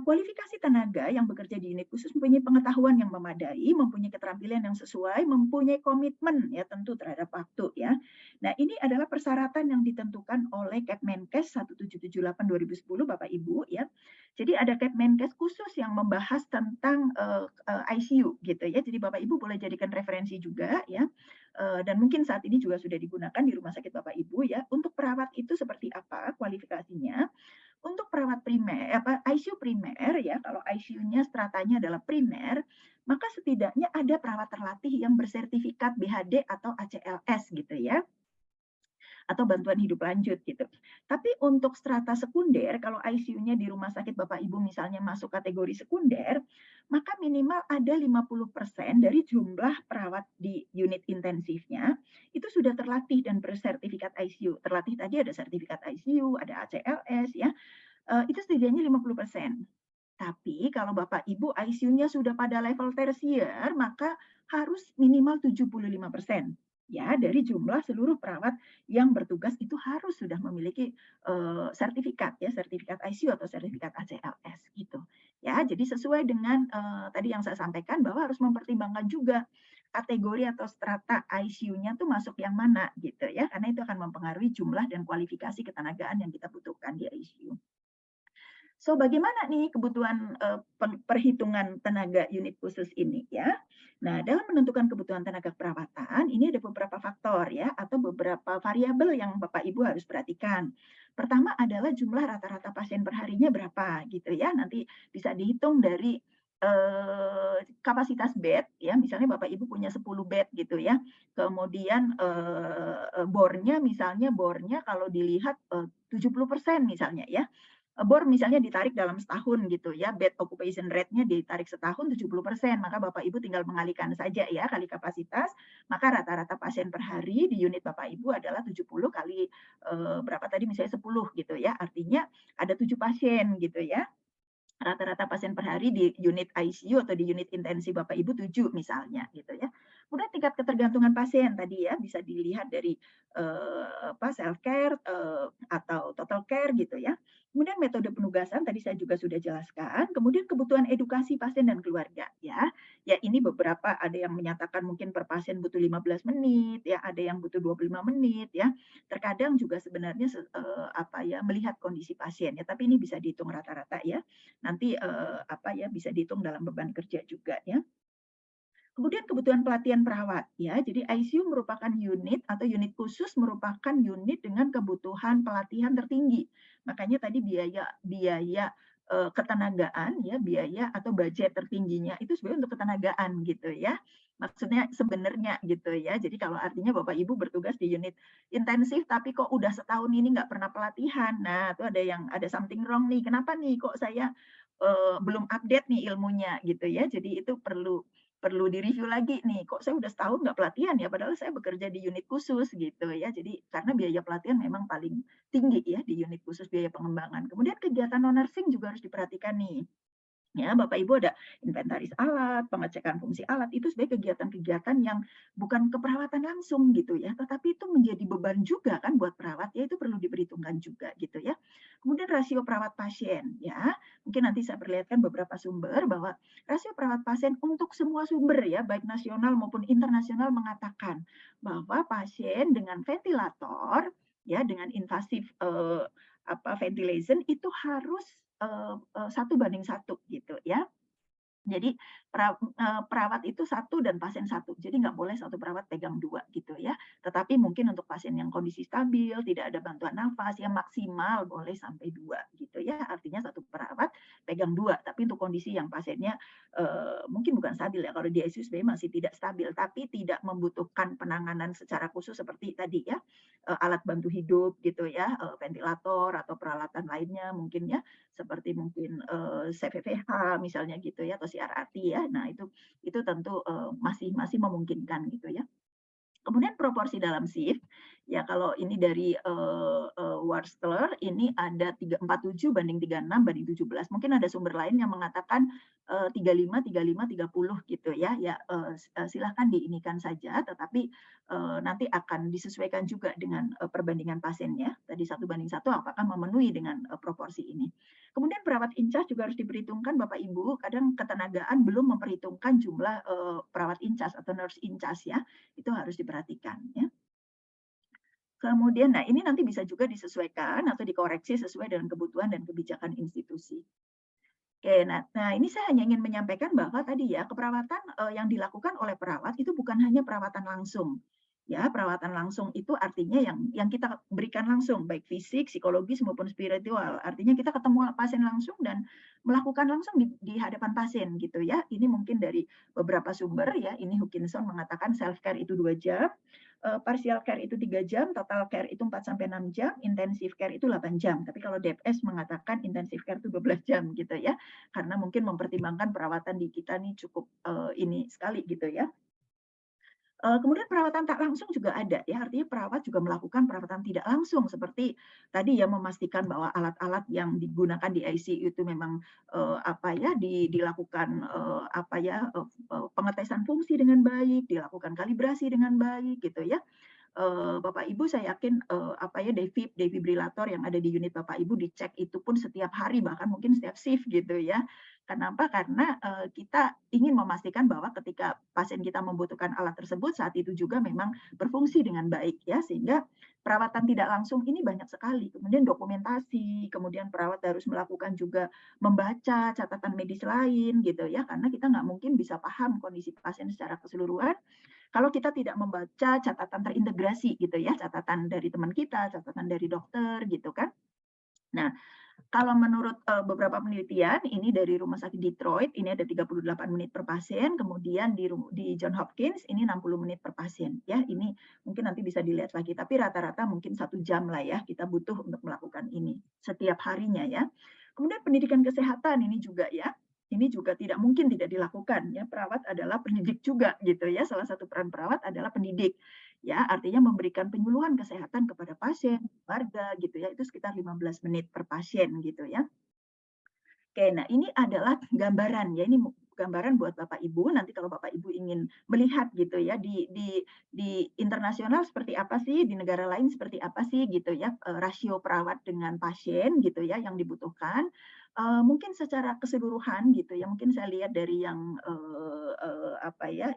Kualifikasi tenaga yang bekerja di unit khusus mempunyai pengetahuan yang memadai, mempunyai keterampilan yang sesuai, mempunyai komitmen ya tentu terhadap waktu ya. Nah, ini adalah persyaratan yang ditentukan oleh Kepmenkes 1778/2010 Bapak Ibu ya. Jadi ada Kepmenkes khusus yang membahas tentang ICU gitu ya. Jadi Bapak Ibu boleh jadikan referensi juga ya. Dan mungkin saat ini juga sudah digunakan di rumah sakit Bapak Ibu ya. Untuk perawat itu seperti apa kualifikasinya? Untuk perawat primer, ICU primer ya, kalau ICU-nya stratanya adalah primer, maka setidaknya ada perawat terlatih yang bersertifikat BHD atau ACLS gitu ya, atau bantuan hidup lanjut gitu. Tapi untuk strata sekunder, kalau ICU-nya di rumah sakit Bapak Ibu misalnya masuk kategori sekunder, maka minimal ada 50% dari jumlah perawat di unit intensifnya itu sudah terlatih dan bersertifikat ICU. Terlatih tadi ada sertifikat ICU, ada ACLS ya, itu setidaknya 50%. Tapi kalau Bapak Ibu ICU-nya sudah pada level tersier, maka harus minimal 75% ya dari jumlah seluruh perawat yang bertugas itu harus sudah memiliki sertifikat ya, sertifikat ICU atau sertifikat ACLS gitu. Ya, jadi sesuai dengan tadi yang saya sampaikan bahwa harus mempertimbangkan juga kategori atau strata ICU-nya tuh masuk yang mana gitu ya, karena itu akan mempengaruhi jumlah dan kualifikasi ketenagaan yang kita butuhkan di ICU. So, bagaimana nih kebutuhan perhitungan tenaga unit khusus ini ya? Nah, dalam menentukan kebutuhan tenaga perawatan, ini ada beberapa faktor ya, atau beberapa variabel yang Bapak Ibu harus perhatikan. Pertama adalah jumlah rata-rata pasien perharinya berapa gitu ya. Nanti bisa dihitung dari kapasitas bed ya, misalnya Bapak Ibu punya 10 bed gitu ya. Kemudian bornya misalnya bornya kalau dilihat 70% misalnya ya, bor misalnya ditarik dalam setahun gitu ya, bed occupation rate-nya ditarik setahun 70%, maka Bapak Ibu tinggal mengalihkan saja ya kali kapasitas, maka rata-rata pasien per hari di unit Bapak Ibu adalah 70 kali berapa tadi misalnya 10 gitu ya, artinya ada 7 pasien gitu ya. Rata-rata pasien per hari di unit ICU atau di unit intensif Bapak Ibu 7 misalnya gitu ya. Kemudian tingkat ketergantungan pasien tadi ya bisa dilihat dari self care atau total care gitu ya. Kemudian metode penugasan tadi saya juga sudah jelaskan. Kemudian kebutuhan edukasi pasien dan keluarga ya. Ya ini beberapa ada yang menyatakan mungkin per pasien butuh 15 menit ya, ada yang butuh 25 menit ya. Terkadang juga sebenarnya melihat kondisi pasien ya, tapi ini bisa dihitung rata-rata ya. Nanti bisa dihitung dalam beban kerja juga ya. Kemudian kebutuhan pelatihan perawat ya. Jadi ICU merupakan unit atau unit khusus merupakan unit dengan kebutuhan pelatihan tertinggi. Makanya tadi biaya biaya ketenagaan ya, biaya atau budget tertingginya itu sebenarnya untuk ketenagaan gitu ya. Maksudnya sebenarnya gitu ya. Jadi kalau artinya Bapak Ibu bertugas di unit intensif tapi kok udah setahun ini nggak pernah pelatihan. Nah, itu ada something wrong nih. Kenapa nih kok saya belum update nih ilmunya gitu ya. Jadi itu perlu perlu direview lagi nih, kok saya udah setahun nggak pelatihan ya, padahal saya bekerja di unit khusus gitu ya. Jadi karena biaya pelatihan memang paling tinggi ya di unit khusus biaya pengembangan. Kemudian kegiatan non nursing juga harus diperhatikan nih. Ya, Bapak Ibu ada inventaris alat, pengecekan fungsi alat, itu sebenarnya kegiatan-kegiatan yang bukan keperawatan langsung gitu ya, tetapi itu menjadi beban juga kan buat perawat, ya itu perlu diperhitungkan juga gitu ya. Kemudian rasio perawat pasien ya, mungkin nanti saya perlihatkan beberapa sumber bahwa rasio perawat pasien untuk semua sumber ya, baik nasional maupun internasional mengatakan bahwa pasien dengan ventilator ya dengan invasive ventilation itu harus 1:1 gitu ya. Jadi perawat itu satu dan pasien satu. Jadi nggak boleh satu perawat pegang 2 gitu ya. Tetapi mungkin untuk pasien yang kondisi stabil, tidak ada bantuan nafas, ya maksimal boleh sampai 2 gitu ya. Artinya satu perawat pegang 2. Tapi untuk kondisi yang pasiennya, mungkin bukan stabil ya, kalau di ICU sebenarnya masih tidak stabil, tapi tidak membutuhkan penanganan secara khusus seperti tadi ya, alat bantu hidup gitu ya, ventilator atau peralatan lainnya mungkin ya, seperti mungkin, CVVH misalnya gitu ya, atau CRRT ya. Nah itu tentu, masih masih memungkinkan gitu ya. Kemudian proporsi dalam shift, ya kalau ini dari, Worcester ini ada 347/36/17. Mungkin ada sumber lain yang mengatakan, 35/35/30 gitu ya. Ya, silahkan diinikan saja, tetapi, nanti akan disesuaikan juga dengan, perbandingan pasiennya. Tadi 1:1 apakah memenuhi dengan, proporsi ini. Kemudian perawat in charge juga harus diperhitungkan Bapak Ibu, kadang ketenagaan belum memperhitungkan jumlah, perawat in charge atau nurse in charge ya. Itu harus diperhatikan ya. Kemudian, nah ini nanti bisa juga disesuaikan atau dikoreksi sesuai dengan kebutuhan dan kebijakan institusi. Oke, nah ini saya hanya ingin menyampaikan bahwa tadi ya, keperawatan, yang dilakukan oleh perawat itu bukan hanya perawatan langsung. Ya, perawatan langsung itu artinya yang kita berikan langsung, baik fisik, psikologis maupun spiritual. Artinya kita ketemu pasien langsung dan melakukan langsung di hadapan pasien gitu ya. Ini mungkin dari beberapa sumber ya, ini Hutchinson mengatakan self care itu 2 jam, partial care itu 3 jam, total care itu 4 sampai 6 jam, intensive care itu 8 jam. Tapi kalau DFS mengatakan intensive care itu 12 jam gitu ya. Karena mungkin mempertimbangkan perawatan di kita nih cukup, ini sekali gitu ya. Kemudian perawatan tak langsung juga ada ya, artinya perawat juga melakukan perawatan tidak langsung seperti tadi ya, memastikan bahwa alat-alat yang digunakan di ICU itu memang, dilakukan, pengetesan fungsi dengan baik, dilakukan kalibrasi dengan baik gitu ya. Bapak Ibu saya yakin, defibrilator yang ada di unit Bapak Ibu dicek itu pun setiap hari, bahkan mungkin setiap shift gitu ya. Kenapa? Karena, kita ingin memastikan bahwa ketika pasien kita membutuhkan alat tersebut, saat itu juga memang berfungsi dengan baik ya, sehingga perawatan tidak langsung ini banyak sekali. Kemudian dokumentasi, kemudian perawat harus melakukan juga membaca catatan medis lain gitu ya, karena kita nggak mungkin bisa paham kondisi pasien secara keseluruhan kalau kita tidak membaca catatan terintegrasi gitu ya, catatan dari teman kita, catatan dari dokter gitu kan. Nah, kalau menurut, beberapa penelitian ini dari Rumah Sakit Detroit, ini ada 38 menit per pasien, kemudian di John Hopkins ini 60 menit per pasien ya. Ini mungkin nanti bisa dilihat lagi, tapi rata-rata mungkin 1 jam lah ya kita butuh untuk melakukan ini setiap harinya ya. Kemudian pendidikan kesehatan ini juga ya, ini juga tidak mungkin tidak dilakukan ya, perawat adalah pendidik juga gitu ya, salah satu peran perawat adalah pendidik. Ya, artinya memberikan penyuluhan kesehatan kepada pasien, warga gitu ya, itu sekitar 15 menit per pasien gitu ya. Oke, nah ini adalah gambaran ya, ini gambaran buat Bapak Ibu, nanti kalau Bapak Ibu ingin melihat gitu ya, di internasional seperti apa sih, di negara lain seperti apa sih gitu ya, rasio perawat dengan pasien gitu ya yang dibutuhkan. Mungkin secara keseluruhan gitu ya, mungkin saya lihat dari yang,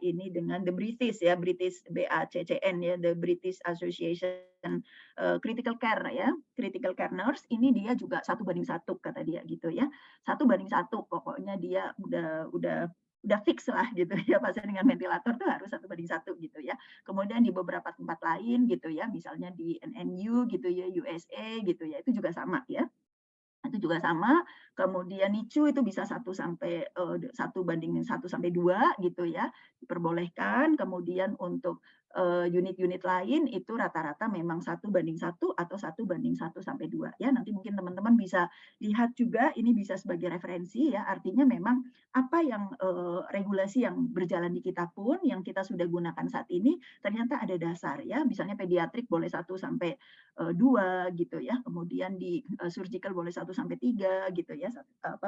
ini dengan The British ya, British BACCN ya, The British Association, Critical Care ya, Critical Care Nurse, ini dia juga 1:1 kata dia gitu ya. 1:1 pokoknya dia udah fix lah gitu ya, pasien dengan ventilator tuh harus 1:1 gitu ya. Kemudian di beberapa tempat lain gitu ya, misalnya di NNU gitu ya, USA gitu ya, itu juga sama ya. Itu juga sama, kemudian NICU itu bisa 1:1 sampai 2 gitu ya, diperbolehkan. Kemudian untuk, unit-unit lain itu rata-rata memang 1:1 atau 1:1 sampai 2 ya. Nanti mungkin teman-teman bisa lihat juga, ini bisa sebagai referensi ya, artinya memang apa yang, regulasi yang berjalan di kita pun, yang kita sudah gunakan saat ini, ternyata ada dasar ya. Misalnya pediatrik boleh 1 sampai 2 gitu ya, kemudian di, surgical boleh 1 sampai 3 gitu ya,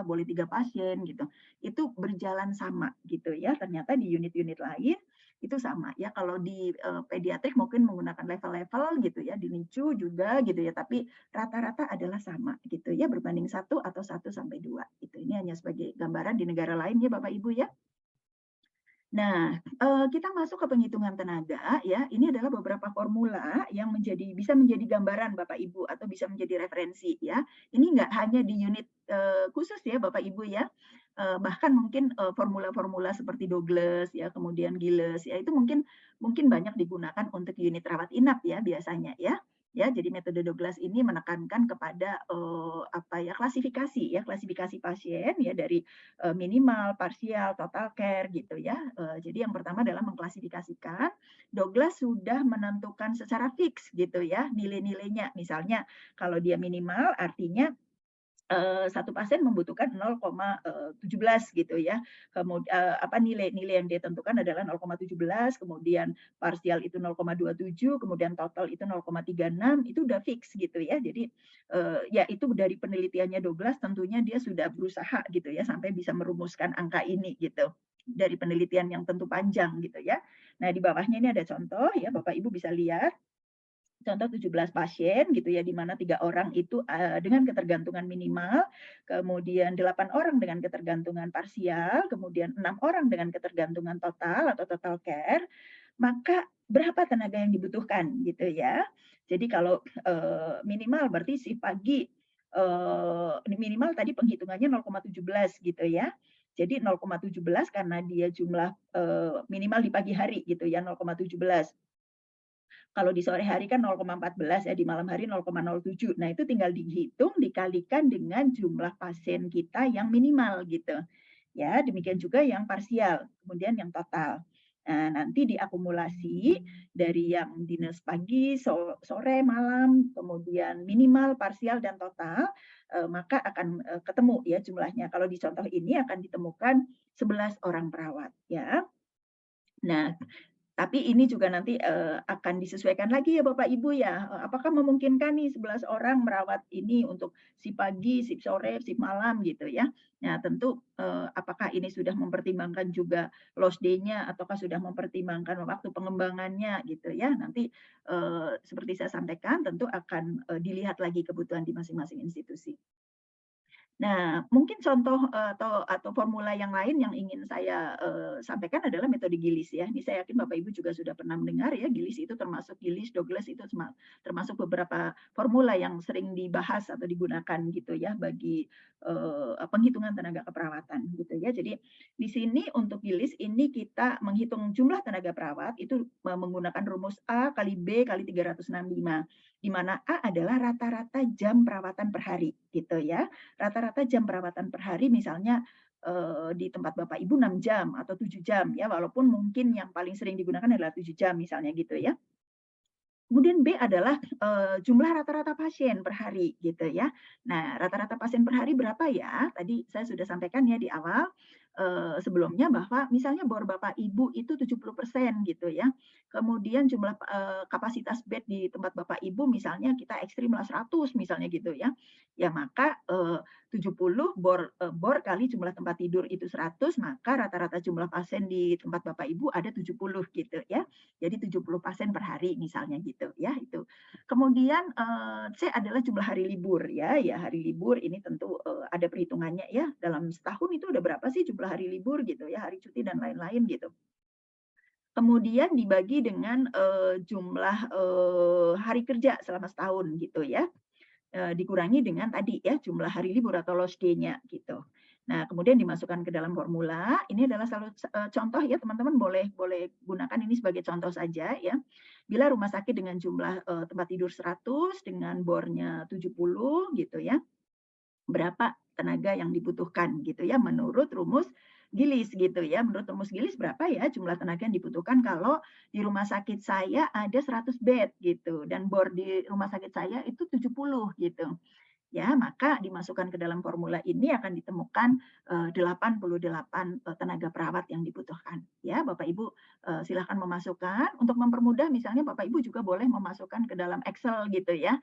boleh 3 pasien gitu. Itu berjalan sama gitu ya, ternyata di unit-unit lain itu sama ya. Kalau di, pediatrik mungkin menggunakan level-level gitu ya, di NICU juga gitu ya, tapi rata-rata adalah sama gitu ya, berbanding 1 atau 1 sampai 2 gitu. Ini hanya sebagai gambaran di negara lain ya Bapak Ibu ya. Nah, kita masuk ke penghitungan tenaga ya, ini adalah beberapa formula yang bisa menjadi gambaran Bapak Ibu atau bisa menjadi referensi ya. Ini nggak hanya di unit, khusus ya Bapak Ibu ya, bahkan mungkin, formula-formula seperti Douglas ya, kemudian Giles ya, itu mungkin mungkin banyak digunakan untuk unit rawat inap ya biasanya ya. Ya, jadi metode Douglas ini menekankan kepada, apa ya, klasifikasi pasien ya dari minimal, parsial, total care gitu ya. Jadi yang pertama adalah mengklasifikasikan. Douglas sudah menentukan secara fix gitu ya nilai-nilainya. Misalnya kalau dia minimal artinya satu pasien membutuhkan 0,17 gitu ya. Apa nilai-nilai yang dia tentukan adalah 0,17, kemudian parsial itu 0,27, kemudian total itu 0,36, itu udah fix gitu ya. Jadi ya itu dari penelitiannya Douglas tentunya dia sudah berusaha gitu ya sampai bisa merumuskan angka ini gitu. Dari penelitian yang tentu panjang gitu ya. Nah, di bawahnya ini ada contoh ya, Bapak Ibu bisa lihat. Contoh 17 pasien gitu ya, di mana 3 orang itu, dengan ketergantungan minimal, kemudian 8 orang dengan ketergantungan parsial, kemudian 6 orang dengan ketergantungan total atau total care, maka berapa tenaga yang dibutuhkan gitu ya. Jadi kalau, minimal berarti si pagi, minimal tadi penghitungannya 0,17 gitu ya. Jadi 0,17 karena dia jumlah, minimal di pagi hari gitu ya, 0,17. Kalau di sore hari kan 0,14 ya, di malam hari 0,07. Nah, itu tinggal dihitung dikalikan dengan jumlah pasien kita yang minimal gitu. Ya, demikian juga yang parsial, kemudian yang total. Nah, nanti diakumulasi dari yang dinas pagi, sore, malam, kemudian minimal, parsial, dan total, maka akan ketemu ya jumlahnya. Kalau di contoh ini akan ditemukan 11 orang perawat ya. Nah, tapi ini juga nanti, akan disesuaikan lagi ya Bapak Ibu ya, apakah memungkinkan nih 11 orang merawat ini untuk shift pagi, shift sore, shift malam gitu ya. Nah tentu, apakah ini sudah mempertimbangkan juga lost day-nya ataukah sudah mempertimbangkan waktu pengembangannya gitu ya. Nanti, seperti saya sampaikan tentu akan, dilihat lagi kebutuhan di masing-masing institusi. Nah, mungkin contoh, atau formula yang lain yang ingin saya, sampaikan adalah metode Gilis ya. Ini saya yakin Bapak Ibu juga sudah pernah mendengar ya, Gilis itu termasuk Gilis, Douglas itu termasuk beberapa formula yang sering dibahas atau digunakan gitu ya bagi, penghitungan tenaga keperawatan gitu ya. Jadi di sini untuk Gilis ini kita menghitung jumlah tenaga perawat itu, menggunakan rumus A kali B kali 365, di mana A adalah rata-rata jam perawatan per hari gitu ya. Rata-rata jam perawatan per hari misalnya, di tempat Bapak Ibu 6 jam atau 7 jam ya, walaupun mungkin yang paling sering digunakan adalah 7 jam misalnya gitu ya. Kemudian B adalah, jumlah rata-rata pasien per hari gitu ya. Nah, rata-rata pasien per hari berapa ya? Tadi saya sudah sampaikan ya di awal, sebelumnya bahwa misalnya bor Bapak Ibu itu 70% gitu ya. Kemudian jumlah, kapasitas bed di tempat Bapak Ibu misalnya kita ekstrim lah 100 misalnya gitu ya. Ya maka, 70 bor kali jumlah tempat tidur itu 100, maka rata-rata jumlah pasien di tempat Bapak Ibu ada 70 gitu ya. Jadi 70 pasien per hari misalnya gitu ya itu. Kemudian, C adalah jumlah hari libur ya, ya hari libur ini tentu, ada perhitungannya ya, dalam setahun itu ada berapa sih jumlah hari libur gitu ya, hari cuti dan lain-lain gitu. Kemudian dibagi dengan, jumlah, hari kerja selama setahun gitu ya. Dikurangi dengan tadi ya, jumlah hari libur atau lost day-nya gitu. Nah, kemudian dimasukkan ke dalam formula, ini adalah contoh ya teman-teman boleh boleh gunakan ini sebagai contoh saja ya. Bila rumah sakit dengan jumlah, tempat tidur 100 dengan bornya 70 gitu ya, berapa tenaga yang dibutuhkan gitu ya menurut rumus Gilis gitu ya. Menurut rumus Gilis berapa ya jumlah tenaga yang dibutuhkan kalau di rumah sakit saya ada 100 bed gitu dan bor di rumah sakit saya itu 70 gitu. Ya, maka dimasukkan ke dalam formula ini akan ditemukan, 88, tenaga perawat yang dibutuhkan. Ya, Bapak Ibu, silakan memasukkan. Untuk mempermudah misalnya Bapak Ibu juga boleh memasukkan ke dalam Excel gitu ya,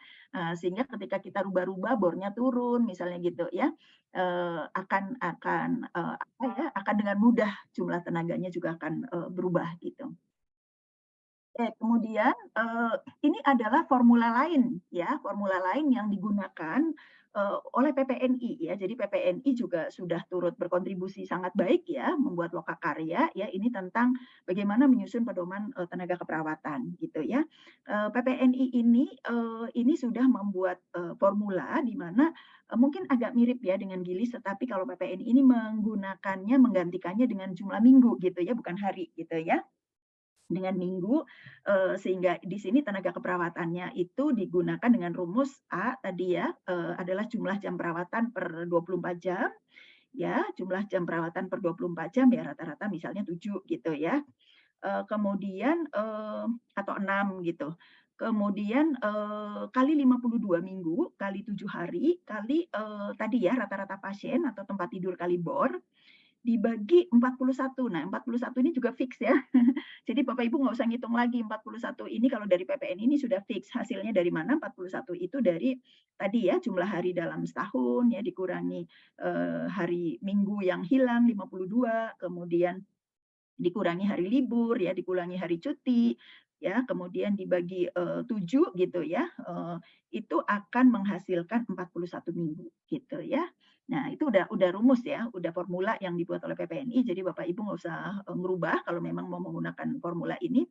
sehingga ketika kita rubah-rubah bornya turun misalnya gitu ya, apa ya, akan dengan mudah jumlah tenaganya juga akan, berubah gitu. Oke, kemudian, ini adalah formula lain ya, formula lain yang digunakan oleh PPNI ya. Jadi PPNI juga sudah turut berkontribusi sangat baik ya, membuat lokakarya ya, ini tentang bagaimana menyusun pedoman, tenaga keperawatan gitu ya. PPNI ini sudah membuat, formula di mana, mungkin agak mirip ya dengan GILIS, tetapi kalau PPNI ini menggantikannya dengan jumlah minggu gitu ya, bukan hari gitu ya. Dengan minggu, sehingga di sini tenaga keperawatannya itu digunakan dengan rumus A tadi ya, adalah jumlah jam perawatan per 24 jam, ya, jumlah jam perawatan per 24 jam ya rata-rata misalnya 7 gitu ya. Kemudian, atau 6 gitu. Kemudian, kali 52 minggu, kali 7 hari, kali, tadi ya rata-rata pasien atau tempat tidur kali bor, dibagi 41. Nah, 41 ini juga fix ya. Jadi Bapak Ibu nggak usah ngitung lagi 41 ini kalau dari PPN ini sudah fix. Hasilnya dari mana? 41 itu dari tadi ya jumlah hari dalam setahun ya dikurangi, hari Minggu yang hilang 52, kemudian dikurangi hari libur ya, dikurangi hari cuti, ya, kemudian dibagi, 7 gitu ya, itu akan menghasilkan 41 minggu gitu ya. Nah itu udah rumus ya, udah formula yang dibuat oleh PPNI, jadi Bapak Ibu nggak usah, ngerubah kalau memang mau menggunakan formula ini.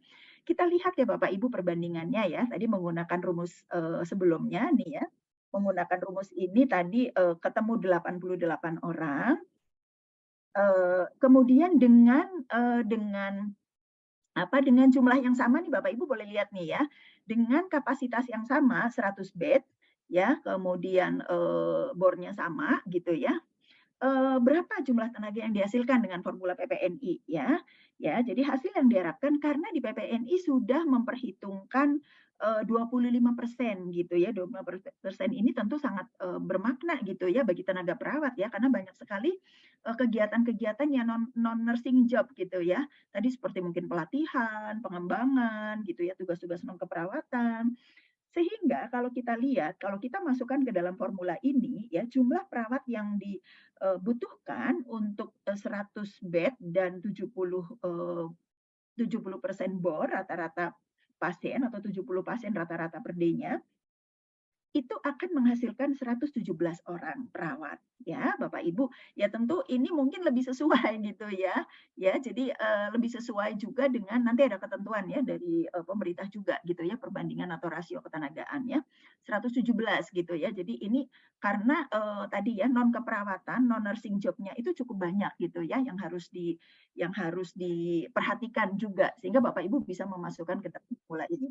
Kita lihat ya Bapak Ibu perbandingannya ya, tadi menggunakan rumus, sebelumnya nih ya, menggunakan rumus ini tadi, ketemu 88 orang, kemudian dengan jumlah yang sama nih Bapak Ibu boleh lihat nih ya, dengan kapasitas yang sama 100 bed ya, kemudian, bornya sama gitu ya, berapa jumlah tenaga yang dihasilkan dengan formula PPNI ya. Ya, jadi hasil yang diharapkan karena di PPNI sudah memperhitungkan, 25% gitu ya, 25% ini tentu sangat, bermakna gitu ya bagi tenaga perawat ya, karena banyak sekali, kegiatan-kegiatan yang non nursing job gitu ya. Tadi seperti mungkin pelatihan, pengembangan gitu ya, tugas-tugas non keperawatan. Sehingga kalau kita lihat, kalau kita masukkan ke dalam formula ini ya, jumlah perawat yang dibutuhkan untuk, 100 bed dan 70% bor rata-rata pasien atau 70 pasien rata-rata per day-nya, itu akan menghasilkan 117 orang perawat ya, Bapak Ibu. Ya tentu ini mungkin lebih sesuai gitu ya. Ya, jadi, lebih sesuai juga dengan nanti ada ketentuan ya dari, pemerintah juga gitu ya, perbandingan atau rasio ketenagaannya 117 gitu ya. Jadi ini karena, tadi ya non keperawatan, non nursing job-nya itu cukup banyak gitu ya yang harus diperhatikan juga sehingga Bapak Ibu bisa memasukkan ke dalam formula ini.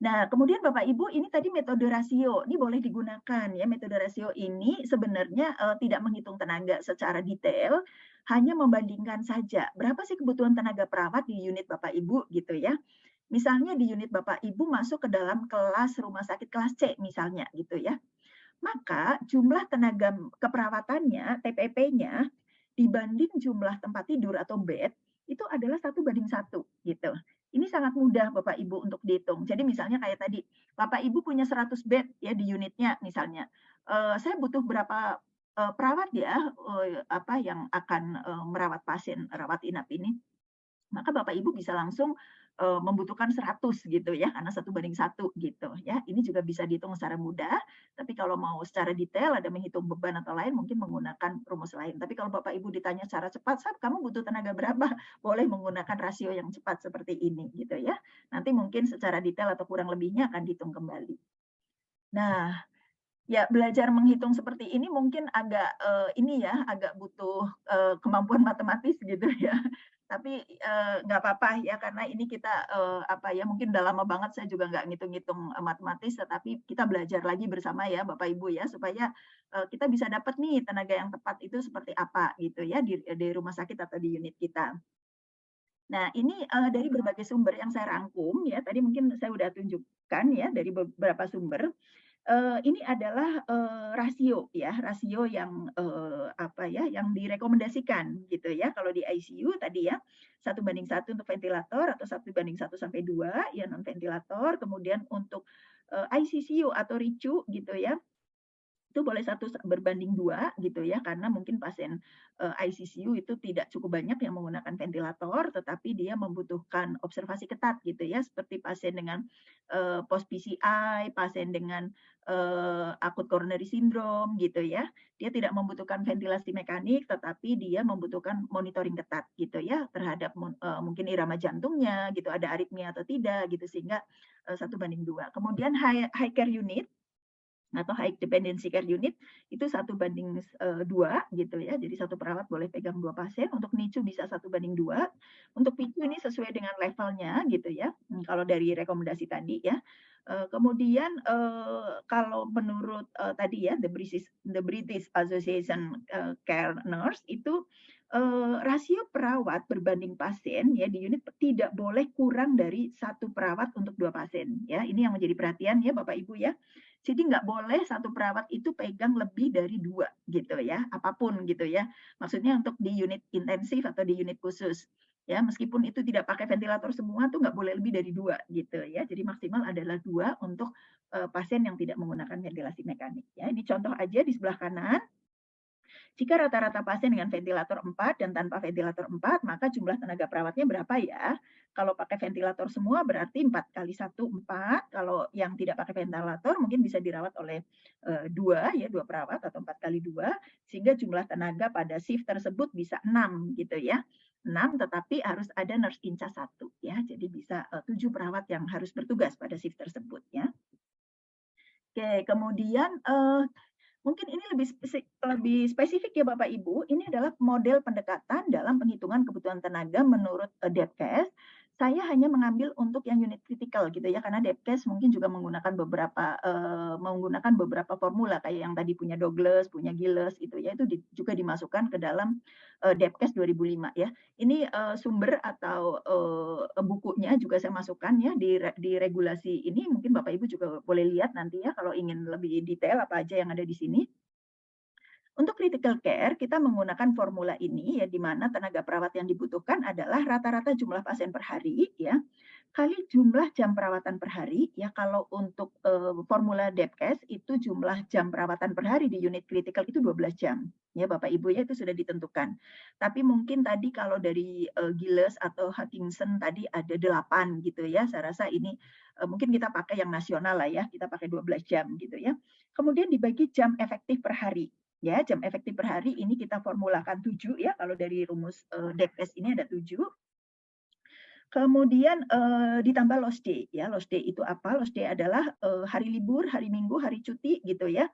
Nah, kemudian Bapak Ibu ini tadi metode rasio, ini boleh digunakan ya. Metode rasio ini sebenarnya, tidak menghitung tenaga secara detail, hanya membandingkan saja, berapa sih kebutuhan tenaga perawat di unit Bapak Ibu gitu ya. Misalnya di unit Bapak Ibu masuk ke dalam kelas rumah sakit kelas C misalnya gitu ya. Maka jumlah tenaga keperawatannya, TPP-nya, dibanding jumlah tempat tidur atau bed, itu adalah 1:1 gitu. Ini sangat mudah Bapak Ibu untuk dihitung. Jadi misalnya kayak tadi, Bapak Ibu punya 100 bed ya di unitnya misalnya, saya butuh berapa, perawat ya, yang akan, merawat pasien rawat inap ini. Maka Bapak Ibu bisa langsung, membutuhkan 100 gitu ya, karena 1:1 gitu ya. Ini juga bisa dihitung secara mudah, tapi kalau mau secara detail ada menghitung beban atau lain mungkin menggunakan rumus lain. Tapi kalau Bapak Ibu ditanya secara cepat, "Sat, kamu butuh tenaga berapa?" Boleh menggunakan rasio yang cepat seperti ini gitu ya. Nanti mungkin secara detail atau kurang lebihnya akan dihitung kembali. Nah, ya, belajar menghitung seperti ini mungkin agak, ini ya, agak butuh, kemampuan matematis gitu ya. Tapi, nggak apa-apa ya, karena ini kita, mungkin udah lama banget saya juga nggak ngitung-ngitung, matematis, tetapi kita belajar lagi bersama ya, Bapak Ibu ya, supaya, kita bisa dapat nih tenaga yang tepat itu seperti apa gitu ya, di rumah sakit atau di unit kita. Nah, ini, dari berbagai sumber yang saya rangkum ya, tadi mungkin saya udah tunjukkan ya dari beberapa sumber. Ini adalah, rasio ya, rasio yang, yang direkomendasikan gitu ya. Kalau di ICU tadi ya, 1:1 untuk ventilator atau 1:1 sampai 2 ya non ventilator. Kemudian untuk, ICCU atau RICU gitu ya, itu boleh 1 berbanding 2 gitu ya, karena mungkin pasien, ICCU itu tidak cukup banyak yang menggunakan ventilator, tetapi dia membutuhkan observasi ketat gitu ya, seperti pasien dengan, post PCI, pasien dengan, akut coronary syndrome gitu ya. Dia tidak membutuhkan ventilasi mekanik, tetapi dia membutuhkan monitoring ketat gitu ya, terhadap mungkin irama jantungnya gitu, ada aritmia atau tidak gitu, sehingga, 1 banding 2. Kemudian high care unit atau high dependency care unit itu 1 banding 2 gitu ya. Jadi satu perawat boleh pegang 2 pasien, untuk NICU bisa 1 banding 2. Untuk PICU ini sesuai dengan levelnya gitu ya, kalau dari rekomendasi tadi ya. Kemudian, kalau menurut, tadi ya the British Association, Care Nurse itu, rasio perawat berbanding pasien ya di unit tidak boleh kurang dari 1 perawat untuk 2 pasien ya. Ini yang menjadi perhatian ya Bapak Ibu ya. Jadi nggak boleh 1 perawat itu pegang lebih dari 2 gitu ya, apapun gitu ya. Maksudnya untuk di unit intensif atau di unit khusus. Ya, meskipun itu tidak pakai ventilator semua tuh nggak boleh lebih dari 2 gitu ya. Jadi maksimal adalah 2 untuk, pasien yang tidak menggunakan ventilasi mekanik ya. Ini contoh aja di sebelah kanan. Jika rata-rata pasien dengan ventilator 4 dan tanpa ventilator 4, maka jumlah tenaga perawatnya berapa ya? Kalau pakai ventilator semua berarti 4 kali 1 4, kalau yang tidak pakai ventilator mungkin bisa dirawat oleh 2 ya, 2 perawat atau 4 kali 2, sehingga jumlah tenaga pada shift tersebut bisa 6 gitu ya. 6 tetapi harus ada nurse in charge 1 ya. Jadi bisa 7 perawat yang harus bertugas pada shift tersebut ya. Oke, kemudian mungkin ini lebih spesifik ya Bapak Ibu, ini adalah model pendekatan dalam penghitungan kebutuhan tenaga menurut, Depkes. Saya hanya mengambil untuk yang unit kritikal gitu ya, karena Depkes mungkin juga menggunakan beberapa formula kayak yang tadi punya Douglas, punya Giles gitu ya, itu juga dimasukkan ke dalam, Depkes 2005 ya. Ini, sumber atau, bukunya juga saya masukkan ya di regulasi ini, mungkin Bapak Ibu juga boleh lihat nanti ya kalau ingin lebih detail apa aja yang ada di sini. Untuk critical care, kita menggunakan formula ini ya, di mana tenaga perawat yang dibutuhkan adalah rata-rata jumlah pasien per hari ya, kali jumlah jam perawatan per hari ya. Kalau untuk, formula Depkes itu jumlah jam perawatan per hari di unit kritikal itu 12 jam ya Bapak Ibu ya, itu sudah ditentukan. Tapi mungkin tadi kalau dari, Giles atau Hutchinson tadi ada 8 gitu ya, saya rasa ini, mungkin kita pakai yang nasional lah ya, kita pakai 12 jam gitu ya. Kemudian dibagi jam efektif per hari. Ya, jam efektif per hari ini kita formulakan 7 ya, kalau dari rumus, Depkes ini ada 7. Kemudian, ditambah lost day ya. Lost day itu apa? Lost day adalah, hari libur, hari Minggu, hari cuti gitu ya,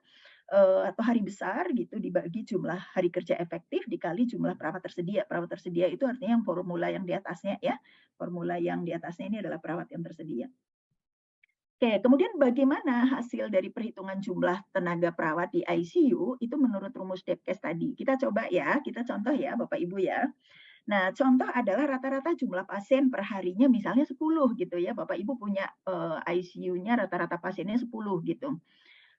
atau hari besar gitu, dibagi jumlah hari kerja efektif dikali jumlah perawat tersedia. Perawat tersedia itu artinya yang formula yang di atasnya ya. Formula yang di atasnya ini adalah perawat yang tersedia. Oke, kemudian bagaimana hasil dari perhitungan jumlah tenaga perawat di ICU itu menurut rumus Depkes tadi. Kita coba ya, kita contoh ya Bapak Ibu ya. Nah, contoh adalah rata-rata jumlah pasien per harinya misalnya 10 gitu ya. Bapak Ibu punya, ICU-nya rata-rata pasiennya 10 gitu.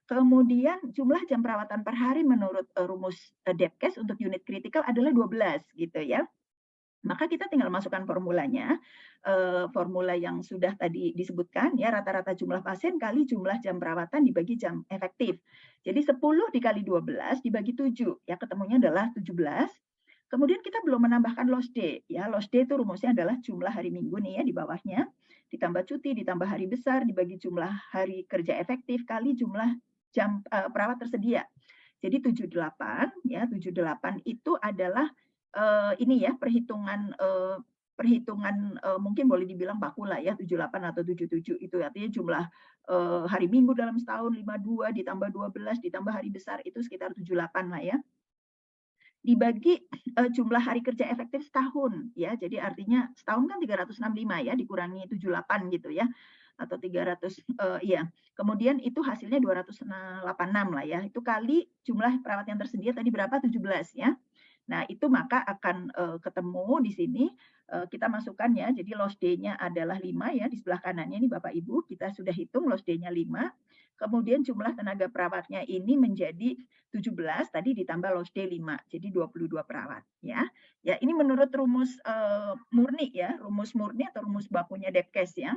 Kemudian jumlah jam perawatan per hari menurut, rumus, Depkes untuk unit kritikal adalah 12 gitu ya. Maka kita tinggal masukkan formulanya, formula yang sudah tadi disebutkan ya, rata-rata jumlah pasien kali jumlah jam perawatan dibagi jam efektif. Jadi 10 dikali 12 dibagi 7 ya, ketemunya adalah 17. Kemudian kita belum menambahkan lost day ya, lost day itu rumusnya adalah jumlah hari Minggu nih ya di bawahnya, ditambah cuti, ditambah hari besar, dibagi jumlah hari kerja efektif kali jumlah jam, perawat tersedia. Jadi 78 ya, 78 itu adalah ini ya perhitungan, mungkin boleh dibilang baku lah ya, 78 atau 77 itu artinya jumlah, hari Minggu dalam setahun 52 ditambah 12 ditambah hari besar itu sekitar 78 lah ya. Dibagi, jumlah hari kerja efektif setahun ya, jadi artinya setahun kan 365 ya, dikurangi 78 gitu ya, atau 300, iya. Kemudian itu hasilnya 286 lah ya, itu kali jumlah perawat yang tersedia tadi berapa? 17 ya. Nah, itu maka akan, ketemu di sini, kita masukkan ya, jadi lost day-nya adalah 5 ya, di sebelah kanannya ini Bapak Ibu, kita sudah hitung lost day-nya 5, kemudian jumlah tenaga perawatnya ini menjadi 17, tadi ditambah lost day 5, jadi 22 perawat ya. Ya ini menurut rumus, murni ya, rumus murni atau rumus bakunya Depkes ya.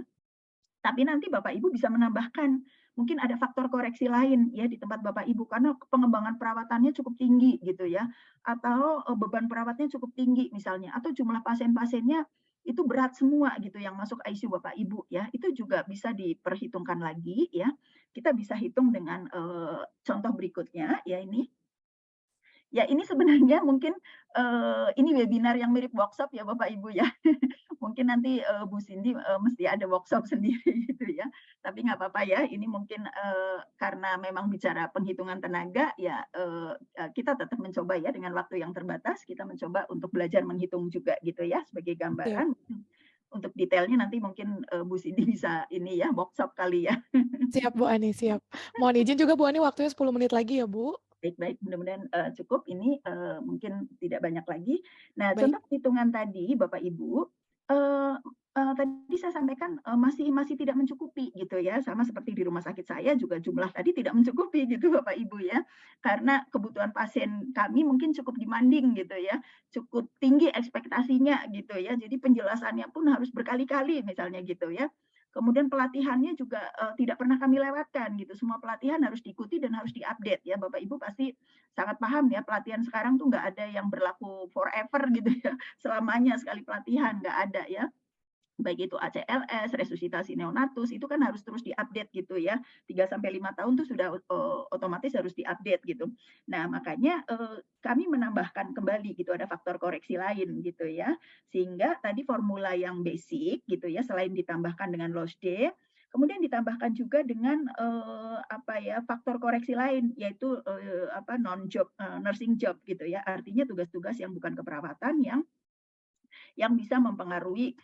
Tapi nanti Bapak Ibu bisa menambahkan mungkin ada faktor koreksi lain ya di tempat Bapak Ibu karena pengembangan perawatannya cukup tinggi gitu ya, atau beban perawatnya cukup tinggi misalnya, atau jumlah pasien-pasiennya itu berat semua gitu yang masuk ICU Bapak Ibu ya, itu juga bisa diperhitungkan lagi ya. Kita bisa hitung dengan contoh berikutnya ya ini. Ya ini sebenarnya mungkin, ini webinar yang mirip workshop ya Bapak Ibu ya. Mungkin nanti, Bu Cindy, mesti ada workshop sendiri gitu ya. Tapi nggak apa-apa ya, ini mungkin, karena memang bicara penghitungan tenaga ya, kita tetap mencoba ya dengan waktu yang terbatas, kita mencoba untuk belajar menghitung juga gitu ya sebagai Siap. gambaran. Untuk detailnya nanti mungkin, Bu Cindy bisa ini ya, workshop kali ya. Siap Bu Ani, siap. Mohon izin juga Bu Ani waktunya 10 menit lagi ya Bu. Baik baik, mudah-mudahan, cukup ini, mungkin tidak banyak lagi. Nah, Baik, contoh perhitungan tadi Bapak Ibu, eee tadi saya sampaikan, masih masih tidak mencukupi gitu ya, sama seperti di rumah sakit saya juga jumlah tadi tidak mencukupi gitu Bapak Ibu ya. Karena kebutuhan pasien kami mungkin cukup demanding gitu ya, cukup tinggi ekspektasinya gitu ya, jadi penjelasannya pun harus berkali-kali misalnya gitu ya. Kemudian pelatihannya juga, tidak pernah kami lewatkan gitu, semua pelatihan harus diikuti dan harus di-update ya. Bapak Ibu pasti sangat paham ya, pelatihan sekarang tuh nggak ada yang berlaku forever gitu ya, selamanya sekali pelatihan, nggak ada ya. Baik itu ACLS, resusitasi neonatus, itu kan harus terus di-update gitu ya. 3 sampai 5 tahun tuh sudah, otomatis harus di-update gitu. Nah, makanya, kami menambahkan kembali gitu, ada faktor koreksi lain gitu ya. Sehingga tadi formula yang basic gitu ya, selain ditambahkan dengan loss day, kemudian ditambahkan juga dengan, apa ya, faktor koreksi lain, yaitu, apa, non job, nursing job gitu ya. Artinya tugas-tugas yang bukan keperawatan yang bisa mempengaruhi,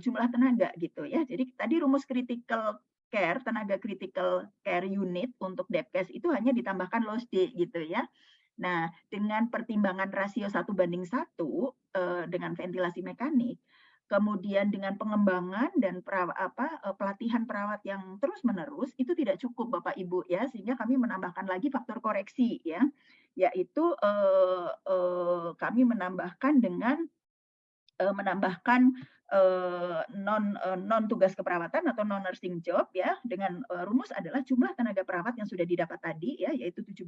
jumlah tenaga gitu ya. Jadi tadi rumus critical care, tenaga critical care unit untuk Depkes itu hanya ditambahkan LOSD gitu ya. Nah, dengan pertimbangan rasio 1:1, dengan ventilasi mekanik, kemudian dengan pengembangan dan pelatihan perawat yang terus-menerus, itu tidak cukup Bapak Ibu ya, sehingga kami menambahkan lagi faktor koreksi ya, yaitu, kami menambahkan dengan menambahkan, non tugas keperawatan atau non nursing job ya, dengan, rumus adalah jumlah tenaga perawat yang sudah didapat tadi ya, yaitu 17,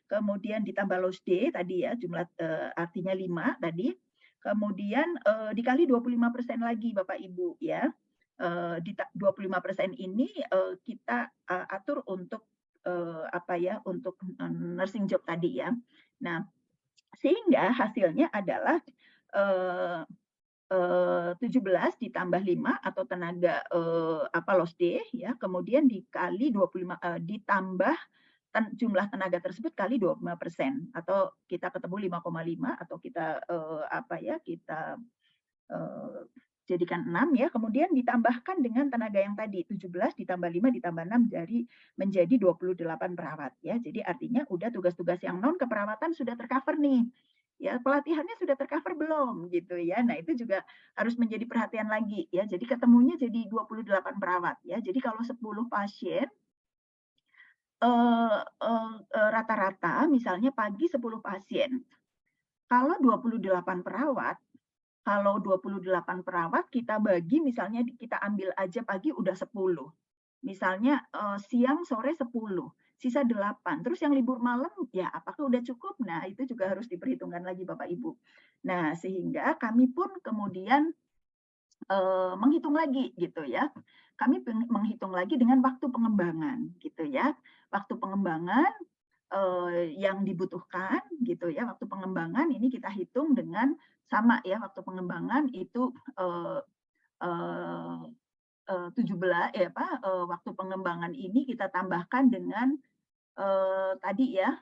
kemudian ditambah loss day tadi ya, jumlah, artinya 5 tadi, kemudian, dikali 25% lagi Bapak Ibu ya. 25% ini, kita, atur untuk, apa ya, untuk, nursing job tadi ya. Nah, sehingga hasilnya adalah, eee 17 ditambah 5 atau tenaga, apa, loss day ya, kemudian dikali 25 ditambah jumlah tenaga tersebut kali 25% atau kita ketemu 5,5 atau kita, apa ya, kita, eee, jadikan 6 ya, kemudian ditambahkan dengan tenaga yang tadi 17 ditambah 5 ditambah 6 menjadi 28 perawat ya. Jadi artinya udah tugas-tugas yang non keperawatan sudah tercover nih. Ya, pelatihannya sudah tercover belum gitu ya. Nah, itu juga harus menjadi perhatian lagi ya. Jadi ketemunya jadi 28 perawat ya. Jadi kalau 10 pasien, rata-rata misalnya pagi 10 pasien. Kalau 28 perawat, kalau 28 perawat kita bagi misalnya kita ambil aja pagi udah 10. Misalnya, siang, sore 10, sisa 8, terus yang libur malam, ya apakah udah cukup? Nah, itu juga harus diperhitungkan lagi Bapak Ibu. Nah, sehingga kami pun kemudian, menghitung lagi gitu ya. Kami menghitung lagi dengan waktu pengembangan gitu ya. Waktu pengembangan, yang dibutuhkan gitu ya, waktu pengembangan ini kita hitung dengan sama ya, waktu pengembangan itu, eee eee 17 waktu pengembangan ini kita tambahkan dengan, tadi ya,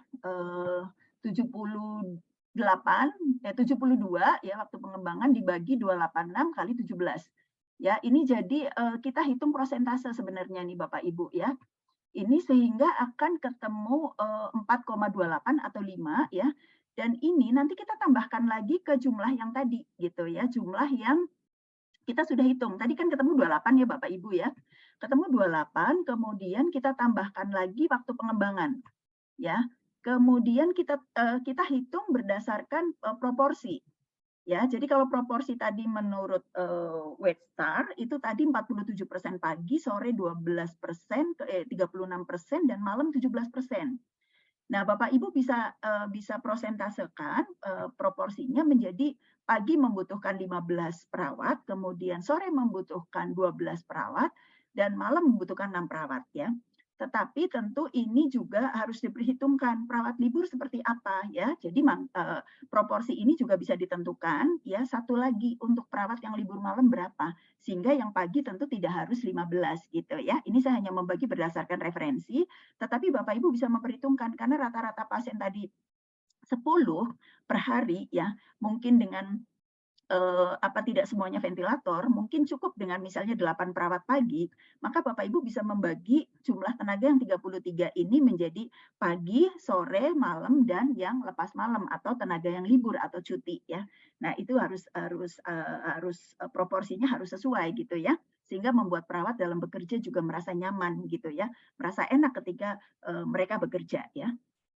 78 72 ya waktu pengembangan dibagi 286 kali 17. Ya, ini jadi, kita hitung prosentase sebenarnya nih Bapak Ibu ya. Ini sehingga akan ketemu, 4,28 atau 5 ya, dan ini nanti kita tambahkan lagi ke jumlah yang tadi gitu ya, jumlah yang kita sudah hitung, tadi kan ketemu 28 ya Bapak Ibu ya. Ketemu 28, kemudian kita tambahkan lagi waktu pengembangan, ya. Kemudian kita hitung berdasarkan, proporsi. Ya, jadi kalau proporsi tadi menurut, Webstar itu tadi 47% pagi, sore 12%, 36% dan malam 17%. Nah, Bapak Ibu bisa prosentasekan, proporsinya menjadi pagi membutuhkan 15 perawat, kemudian sore membutuhkan 12 perawat, dan malam membutuhkan 6 perawat ya. Tetapi tentu ini juga harus diperhitungkan perawat libur seperti apa ya. Jadi proporsi ini juga bisa ditentukan ya. Satu lagi untuk perawat yang libur malam berapa, sehingga yang pagi tentu tidak harus 15 gitu ya. Ini saya hanya membagi berdasarkan referensi, tetapi Bapak Ibu bisa memperhitungkan karena rata-rata pasien tadi 10 per hari ya, mungkin dengan tidak semuanya ventilator, mungkin cukup dengan misalnya 8 perawat pagi, maka Bapak Ibu bisa membagi jumlah tenaga yang 33 ini menjadi pagi, sore, malam, dan yang lepas malam atau tenaga yang libur atau cuti ya. Nah, itu harus proporsinya harus sesuai gitu ya. Sehingga membuat perawat dalam bekerja juga merasa nyaman gitu ya, merasa enak ketika mereka bekerja ya.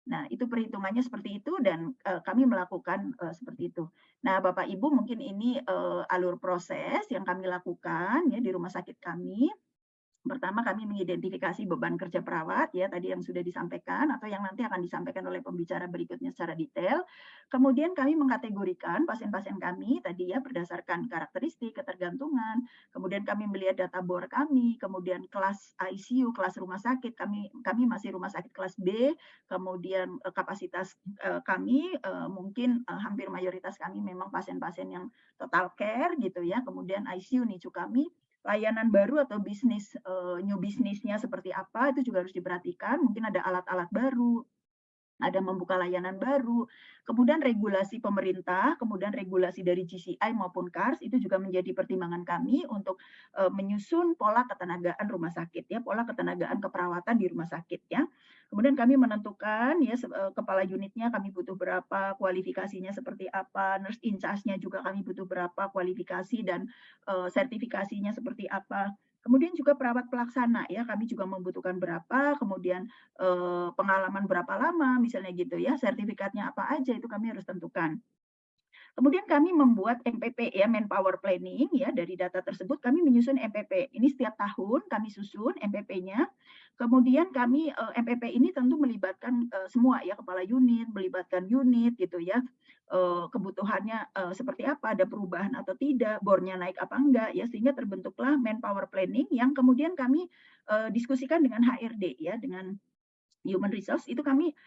Nah, itu perhitungannya seperti itu dan kami melakukan seperti itu. Nah, Bapak Ibu mungkin ini alur proses yang kami lakukan ya di rumah sakit kami. Pertama kami mengidentifikasi beban kerja perawat ya tadi yang sudah disampaikan atau yang nanti akan disampaikan oleh pembicara berikutnya secara detail. Kemudian kami mengkategorikan pasien-pasien kami tadi ya berdasarkan karakteristik, ketergantungan. Kemudian kami melihat data bor kami, kemudian kelas ICU, kelas rumah sakit kami masih rumah sakit kelas B, kemudian kapasitas kami mungkin hampir mayoritas kami memang pasien-pasien yang total care gitu ya. Kemudian ICU NICU kami layanan baru atau bisnis new bisnisnya seperti apa itu juga harus diperhatikan. Mungkin ada alat-alat baru, ada membuka layanan baru, kemudian regulasi pemerintah, kemudian regulasi dari GCI maupun KARS itu juga menjadi pertimbangan kami untuk menyusun pola ketenagaan rumah sakit ya, pola ketenagaan keperawatan di rumah sakit ya. Kemudian kami menentukan ya kepala unitnya kami butuh berapa, kualifikasinya seperti apa, nurse in charge-nya juga kami butuh berapa, kualifikasi dan sertifikasinya seperti apa. Kemudian juga perawat pelaksana ya, kami juga membutuhkan berapa, kemudian pengalaman berapa lama misalnya gitu ya, sertifikatnya apa aja itu kami harus tentukan. Kemudian kami membuat MPP ya, Manpower Planning ya, dari data tersebut kami menyusun MPP. Ini setiap tahun kami susun MPP-nya. Kemudian kami MPP ini tentu melibatkan semua ya, kepala unit, melibatkan unit gitu ya. Kebutuhannya seperti apa, ada perubahan atau tidak, bornya naik apa enggak ya, sehingga terbentuklah Manpower Planning yang kemudian kami diskusikan dengan HRD ya, dengan Human Resource itu kami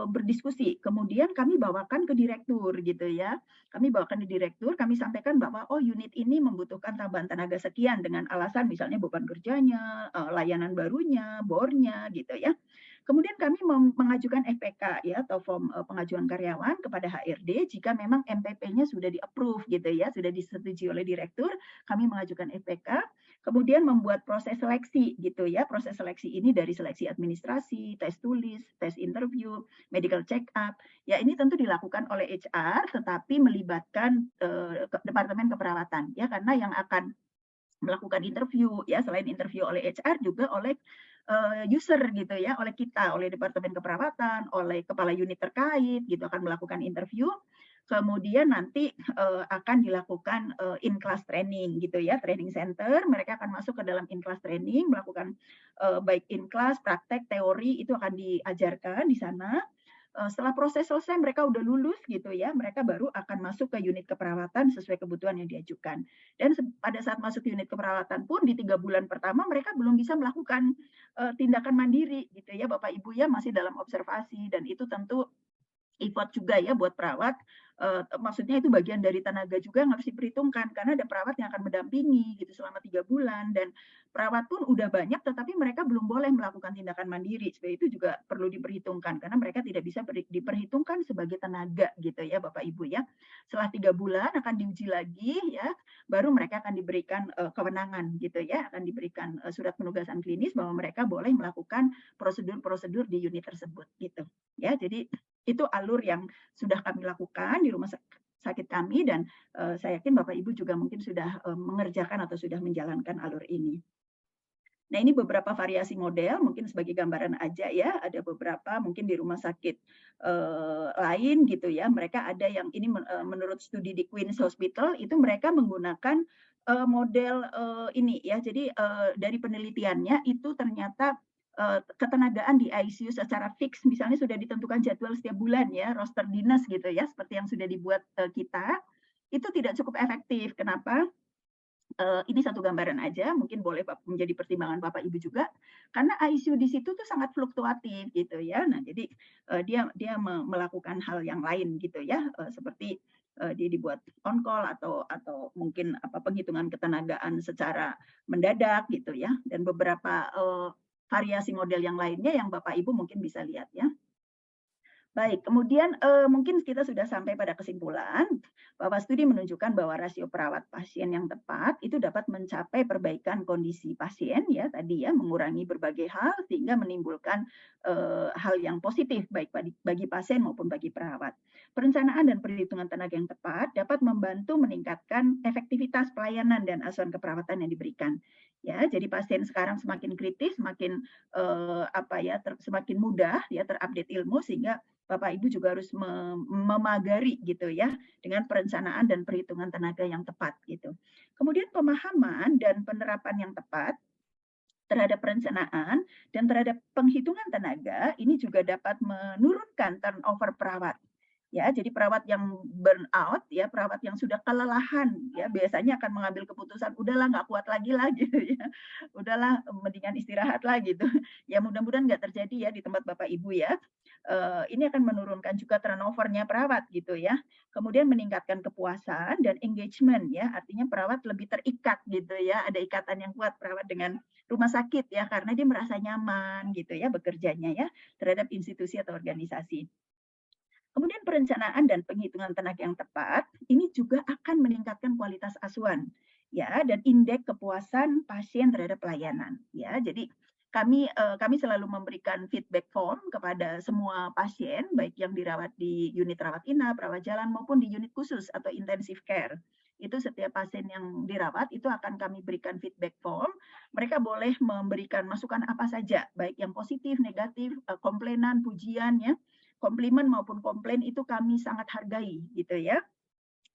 berdiskusi, kemudian kami bawakan ke direktur gitu ya. Kami bawakan ke direktur, kami sampaikan bahwa oh unit ini membutuhkan tambahan tenaga sekian dengan alasan misalnya beban kerjanya, layanan barunya, bornya gitu ya. Kemudian kami mengajukan FPK ya atau form pengajuan karyawan kepada HRD jika memang MPP-nya sudah di-approve gitu ya, sudah disetujui oleh direktur, kami mengajukan FPK, kemudian membuat proses seleksi gitu ya. Proses seleksi ini dari seleksi administrasi, tes tulis, tes interview, medical check up. Ya ini tentu dilakukan oleh HR tetapi melibatkan Departemen Keperawatan ya karena yang akan melakukan interview ya selain interview oleh HR juga oleh user gitu ya, oleh kita, oleh Departemen Keperawatan, oleh kepala unit terkait gitu akan melakukan interview. Kemudian nanti akan dilakukan in-class training gitu ya, training center. Mereka akan masuk ke dalam in-class training, melakukan baik in-class, praktek, teori itu akan diajarkan di sana. Setelah proses selesai mereka udah lulus gitu ya, mereka baru akan masuk ke unit keperawatan sesuai kebutuhan yang diajukan. Dan pada saat masuk unit keperawatan pun di 3 bulan pertama mereka belum bisa melakukan tindakan mandiri gitu ya, Bapak Ibu ya masih dalam observasi dan itu tentu effort juga ya buat perawat, maksudnya itu bagian dari tenaga juga yang harus diperhitungkan karena ada perawat yang akan mendampingi gitu selama 3 bulan dan perawat pun udah banyak tetapi mereka belum boleh melakukan tindakan mandiri, seperti itu juga perlu diperhitungkan karena mereka tidak bisa diperhitungkan sebagai tenaga gitu ya Bapak Ibu ya. Setelah 3 bulan akan diuji lagi ya, baru mereka akan diberikan, kewenangan gitu ya, akan diberikan, surat penugasan klinis bahwa mereka boleh melakukan prosedur-prosedur di unit tersebut gitu ya. Jadi itu alur yang sudah kami lakukan di rumah sakit kami dan saya yakin Bapak Ibu juga mungkin sudah mengerjakan atau sudah menjalankan alur ini. Nah, ini beberapa variasi model, mungkin sebagai gambaran aja ya, ada beberapa mungkin di rumah sakit, lain gitu ya, mereka ada yang ini menurut studi di Queen's Hospital itu mereka menggunakan, model, ini ya, jadi, dari penelitiannya itu ternyata, ketenagaan di ICU secara fix misalnya sudah ditentukan jadwal setiap bulan ya, roster dinas gitu ya, seperti yang sudah dibuat, kita, itu tidak cukup efektif. Kenapa? Ini satu gambaran aja, mungkin boleh menjadi pertimbangan Bapak Ibu juga, karena ICU di situ tuh sangat fluktuatif gitu ya. Nah, jadi, dia dia melakukan hal yang lain gitu ya, seperti, dia dibuat on call atau mungkin apa, penghitungan ketenagaan secara mendadak gitu ya, dan beberapa, variasi model yang lainnya yang Bapak Ibu mungkin bisa lihat ya. Baik, kemudian, mungkin kita sudah sampai pada kesimpulan bahwa studi menunjukkan bahwa rasio perawat pasien yang tepat itu dapat mencapai perbaikan kondisi pasien ya tadi ya, mengurangi berbagai hal sehingga menimbulkan, hal yang positif baik bagi pasien maupun bagi perawat. Perencanaan dan perhitungan tenaga yang tepat dapat membantu meningkatkan efektivitas pelayanan dan asuhan keperawatan yang diberikan. Ya, jadi pasien sekarang semakin kritis, semakin, apa ya, semakin mudah ya terupdate ilmu sehingga Bapak Ibu juga harus memagari gitu ya, dengan perencanaan dan perhitungan tenaga yang tepat gitu. Kemudian pemahaman dan penerapan yang tepat terhadap perencanaan dan terhadap penghitungan tenaga ini juga dapat menurunkan turnover perawat. Ya, jadi perawat yang burnout ya, perawat yang sudah kelelahan ya, biasanya akan mengambil keputusan, "Udahlah nggak kuat lagi lah," gitu ya. "Udahlah mendingan istirahat lah," gitu. Ya mudah-mudahan nggak terjadi ya di tempat Bapak Ibu ya. Ini akan menurunkan juga turnover-nya perawat gitu ya. Kemudian meningkatkan kepuasan dan engagement ya, artinya perawat lebih terikat gitu ya, ada ikatan yang kuat perawat dengan rumah sakit ya, karena dia merasa nyaman gitu ya bekerjanya ya, terhadap institusi atau organisasi. Kemudian perencanaan dan penghitungan tenaga yang tepat, ini juga akan meningkatkan kualitas asuhan, ya, dan indeks kepuasan pasien terhadap pelayanan, ya. Jadi kami selalu memberikan feedback form kepada semua pasien, baik yang dirawat di unit rawat inap, rawat jalan maupun di unit khusus atau intensive care. Itu setiap pasien yang dirawat itu akan kami berikan feedback form. Mereka boleh memberikan masukan apa saja, baik yang positif, negatif, komplainan, pujian ya, komplimen maupun komplain itu kami sangat hargai gitu ya.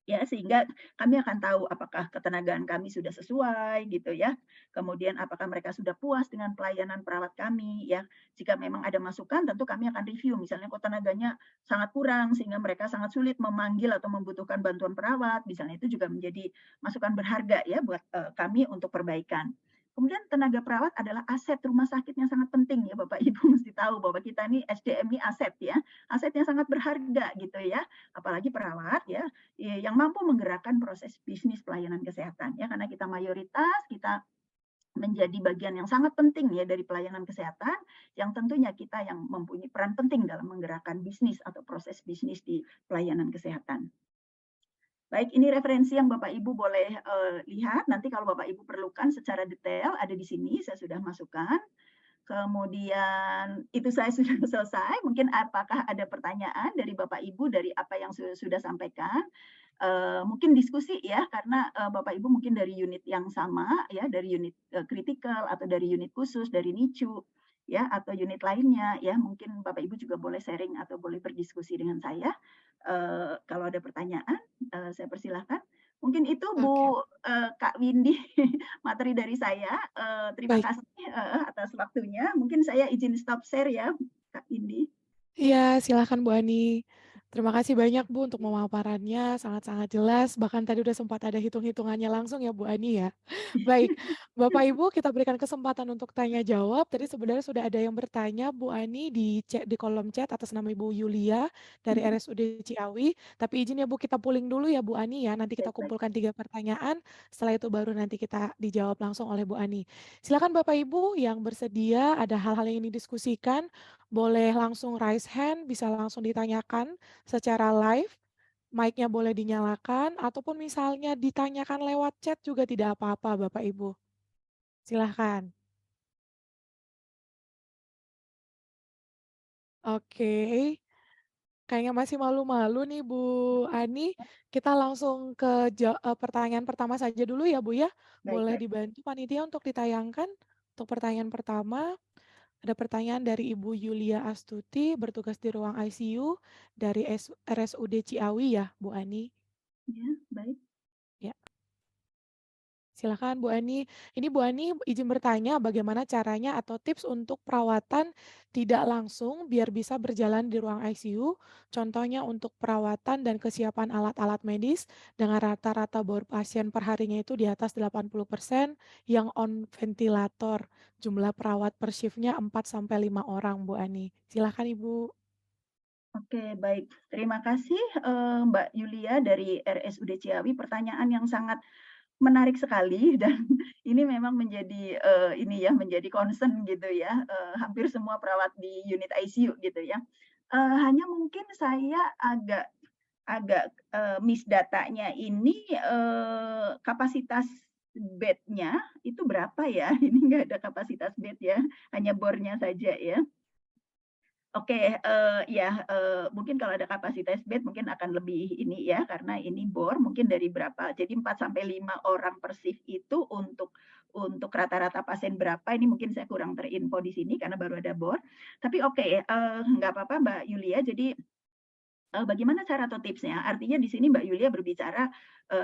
Ya, sehingga kami akan tahu apakah ketenagaan kami sudah sesuai gitu ya. Kemudian apakah mereka sudah puas dengan pelayanan perawat kami ya. Jika memang ada masukan tentu kami akan review misalnya kok tenaganya sangat kurang sehingga mereka sangat sulit memanggil atau membutuhkan bantuan perawat, misalnya itu juga menjadi masukan berharga ya buat kami untuk perbaikan. Kemudian tenaga perawat adalah aset rumah sakit yang sangat penting ya Bapak Ibu mesti tahu bahwa kita ini SDM ini aset ya, aset yang sangat berharga gitu ya, apalagi perawat ya, yang mampu menggerakkan proses bisnis pelayanan kesehatan ya, karena kita mayoritas, kita menjadi bagian yang sangat penting ya dari pelayanan kesehatan, yang tentunya kita yang mempunyai peran penting dalam menggerakkan bisnis atau proses bisnis di pelayanan kesehatan. Baik, ini referensi yang Bapak Ibu boleh, lihat, nanti kalau Bapak Ibu perlukan secara detail ada di sini, saya sudah masukkan. Kemudian itu saya sudah selesai, mungkin apakah ada pertanyaan dari Bapak Ibu dari apa yang sudah sampaikan? Mungkin diskusi ya, karena, Bapak Ibu mungkin dari unit yang sama ya, dari unit, kritikal atau dari unit khusus, dari NICU ya, atau unit lainnya ya, mungkin Bapak Ibu juga boleh sharing atau boleh berdiskusi dengan saya. Kalau ada pertanyaan, saya persilahkan. Mungkin itu Oke, Kak Windy materi dari saya, terima baik. kasih atas waktunya. Mungkin saya izin stop share ya, Kak Windy. Iya, silakan Bu Ani. Terima kasih banyak Bu untuk pemaparannya, sangat-sangat jelas, bahkan tadi udah sempat ada hitung-hitungannya langsung ya Bu Ani ya. Baik, Bapak Ibu kita berikan kesempatan untuk tanya jawab. Tadi sebenarnya sudah ada yang bertanya Bu Ani di kolom chat atas nama Ibu Yulia dari Mhm, RSUD Ciawi. Tapi izin ya Bu kita pooling dulu ya Bu Ani ya. Nanti kita baik baik. kumpulkan 3 pertanyaan. Setelah itu baru nanti kita dijawab langsung oleh Bu Ani. Silakan Bapak Ibu yang bersedia ada hal-hal yang ingin didiskusikan boleh langsung raise hand, bisa langsung ditanyakan secara live, mic-nya boleh dinyalakan, ataupun misalnya ditanyakan lewat chat juga tidak apa-apa Bapak Ibu. Silahkan. Oke, kayaknya masih malu-malu nih Bu Ani. Kita langsung ke pertanyaan pertama saja dulu ya Bu ya. Baik Boleh baik. dibantu panitia untuk ditayangkan untuk pertanyaan pertama, ada pertanyaan dari Ibu Yulia Astuti, bertugas di ruang ICU dari RSUD Ciawi ya, Bu Ani? Ya, baik. Ya. Silakan Bu Ani. Ini Bu Ani izin bertanya bagaimana caranya atau tips untuk perawatan tidak langsung biar bisa berjalan di ruang ICU. Contohnya untuk perawatan dan kesiapan alat-alat medis dengan rata-rata bor pasien per harinya itu di atas 80% yang on ventilator. Jumlah perawat per shift-nya 4 sampai 5 orang Bu Ani. Silakan Ibu. Oke, baik. Terima kasih, Mbak Yulia dari RSUD Ciawi. Pertanyaan yang sangat menarik sekali dan ini memang menjadi, ini ya, menjadi concern gitu ya, hampir semua perawat di unit ICU gitu ya. Hanya mungkin saya agak agak, miss datanya ini, kapasitas bed-nya itu berapa ya? Ini nggak ada kapasitas bed ya, hanya bornya saja ya. Oke, ya, mungkin kalau ada kapasitas bed mungkin akan lebih ini ya, karena ini bor mungkin dari berapa, jadi 4 sampai 5 orang per shift itu untuk rata-rata pasien berapa, ini mungkin saya kurang terinfo di sini karena baru ada bor. Tapi oke, nggak apa-apa Mbak Yulia, jadi bagaimana cara atau tipsnya? Artinya di sini Mbak Yulia berbicara,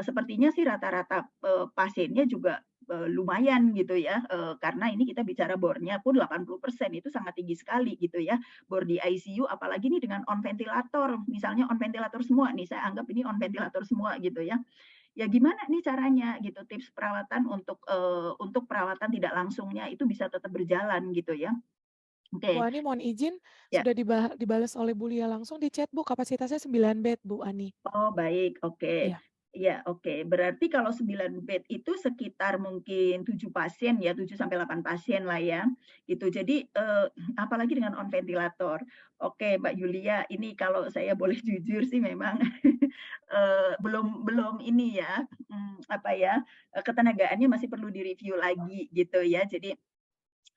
sepertinya sih rata-rata, pasiennya juga, lumayan gitu ya, karena ini kita bicara bornya pun 80% itu sangat tinggi sekali gitu ya, bor di ICU apalagi nih dengan on ventilator, misalnya on ventilator semua nih, saya anggap ini on ventilator semua gitu ya. Ya gimana nih caranya gitu, tips perawatan untuk perawatan tidak langsungnya itu bisa tetap berjalan gitu ya. Bu Oke, Ani mohon izin, ya. sudah dibales oleh Bu Lia langsung di chat Bu, kapasitasnya 9 bed Bu Ani. Oh baik, oke. Iya. Iya, oke. Berarti kalau 9 bed itu sekitar mungkin 7 pasien ya, 7 sampai 8 pasien lah ya, gitu. Jadi, apalagi dengan on ventilator. Oke, Mbak Yulia, ini kalau saya boleh jujur sih memang, belum belum ini ya, apa ya, ketenagaannya masih perlu direview lagi gitu ya. Jadi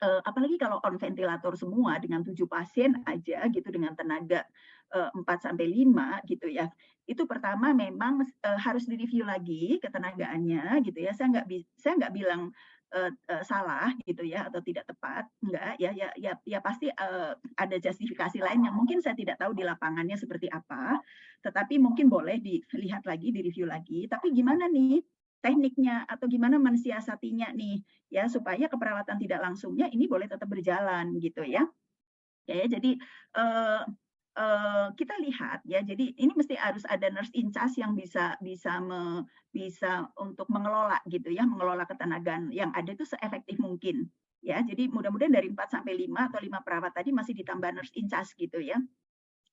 apalagi kalau on ventilator semua dengan 7 pasien aja gitu dengan tenaga, 4 sampai 5 gitu ya. Itu pertama memang, harus direview lagi ketenagaannya gitu ya. Saya nggak bilang, salah gitu ya atau tidak tepat, enggak, ya pasti, ada justifikasi lain yang mungkin saya tidak tahu di lapangannya seperti apa, tetapi mungkin boleh dilihat lagi, direview lagi. Tapi gimana nih tekniknya atau gimana mensiasatinya nih? Ya supaya keperawatan tidak langsungnya ini boleh tetap berjalan gitu ya. Ya, jadi, eee kita lihat ya, jadi ini mesti harus ada nurse in charge yang bisa untuk mengelola gitu ya, mengelola ketenagaan yang ada itu seefektif mungkin. Ya, jadi mudah-mudahan dari 4 sampai 5 atau 5 perawat tadi masih ditambah nurse in charge gitu ya.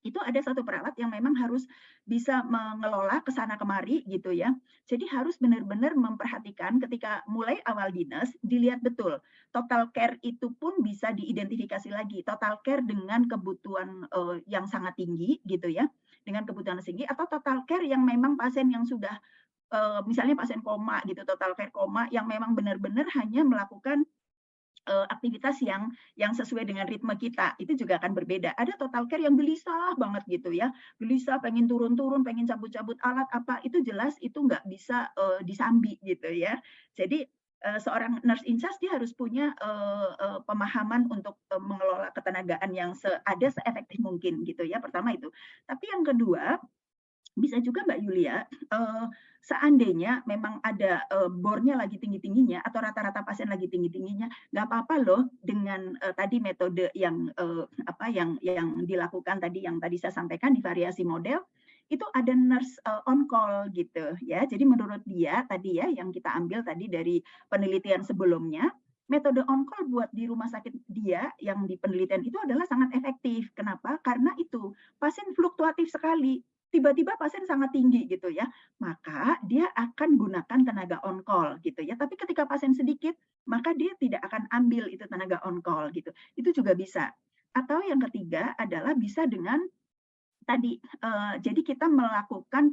Itu ada satu perawat yang memang harus bisa mengelola ke sana kemari gitu ya. Jadi harus benar-benar memperhatikan ketika mulai awal dinas, dilihat betul total care itu pun bisa diidentifikasi lagi, total care dengan kebutuhan, yang sangat tinggi gitu ya, dengan kebutuhan tinggi atau total care yang memang pasien yang sudah, misalnya pasien koma gitu, total care koma yang memang benar-benar hanya melakukan aktivitas yang sesuai dengan ritme kita, itu juga akan berbeda. Ada total care yang gelisah banget gitu ya, gelisah pengen turun-turun, pengen cabut-cabut alat apa, itu jelas itu nggak bisa, disambi gitu ya. Jadi, seorang nurse in charge dia harus punya, pemahaman untuk, mengelola ketenagaan yang seefektif mungkin gitu ya, pertama itu. Tapi yang kedua, bisa juga Mbak Yulia, seandainya memang ada, bornya lagi tinggi-tingginya atau rata-rata pasien lagi tinggi-tingginya, nggak apa-apa loh dengan, tadi metode yang, apa, yang dilakukan tadi, yang tadi saya sampaikan di variasi model, itu ada nurse, on call gitu ya. Jadi menurut dia tadi ya, yang kita ambil tadi dari penelitian sebelumnya, metode on call buat di rumah sakit dia yang di penelitian itu adalah sangat efektif. Kenapa? Karena itu, pasien fluktuatif sekali tiba-tiba pasien sangat tinggi gitu ya, maka dia akan gunakan tenaga on call gitu ya. Tapi ketika pasien sedikit, maka dia tidak akan ambil itu tenaga on call gitu. Itu juga bisa. Atau yang ketiga adalah bisa dengan tadi, jadi kita melakukan,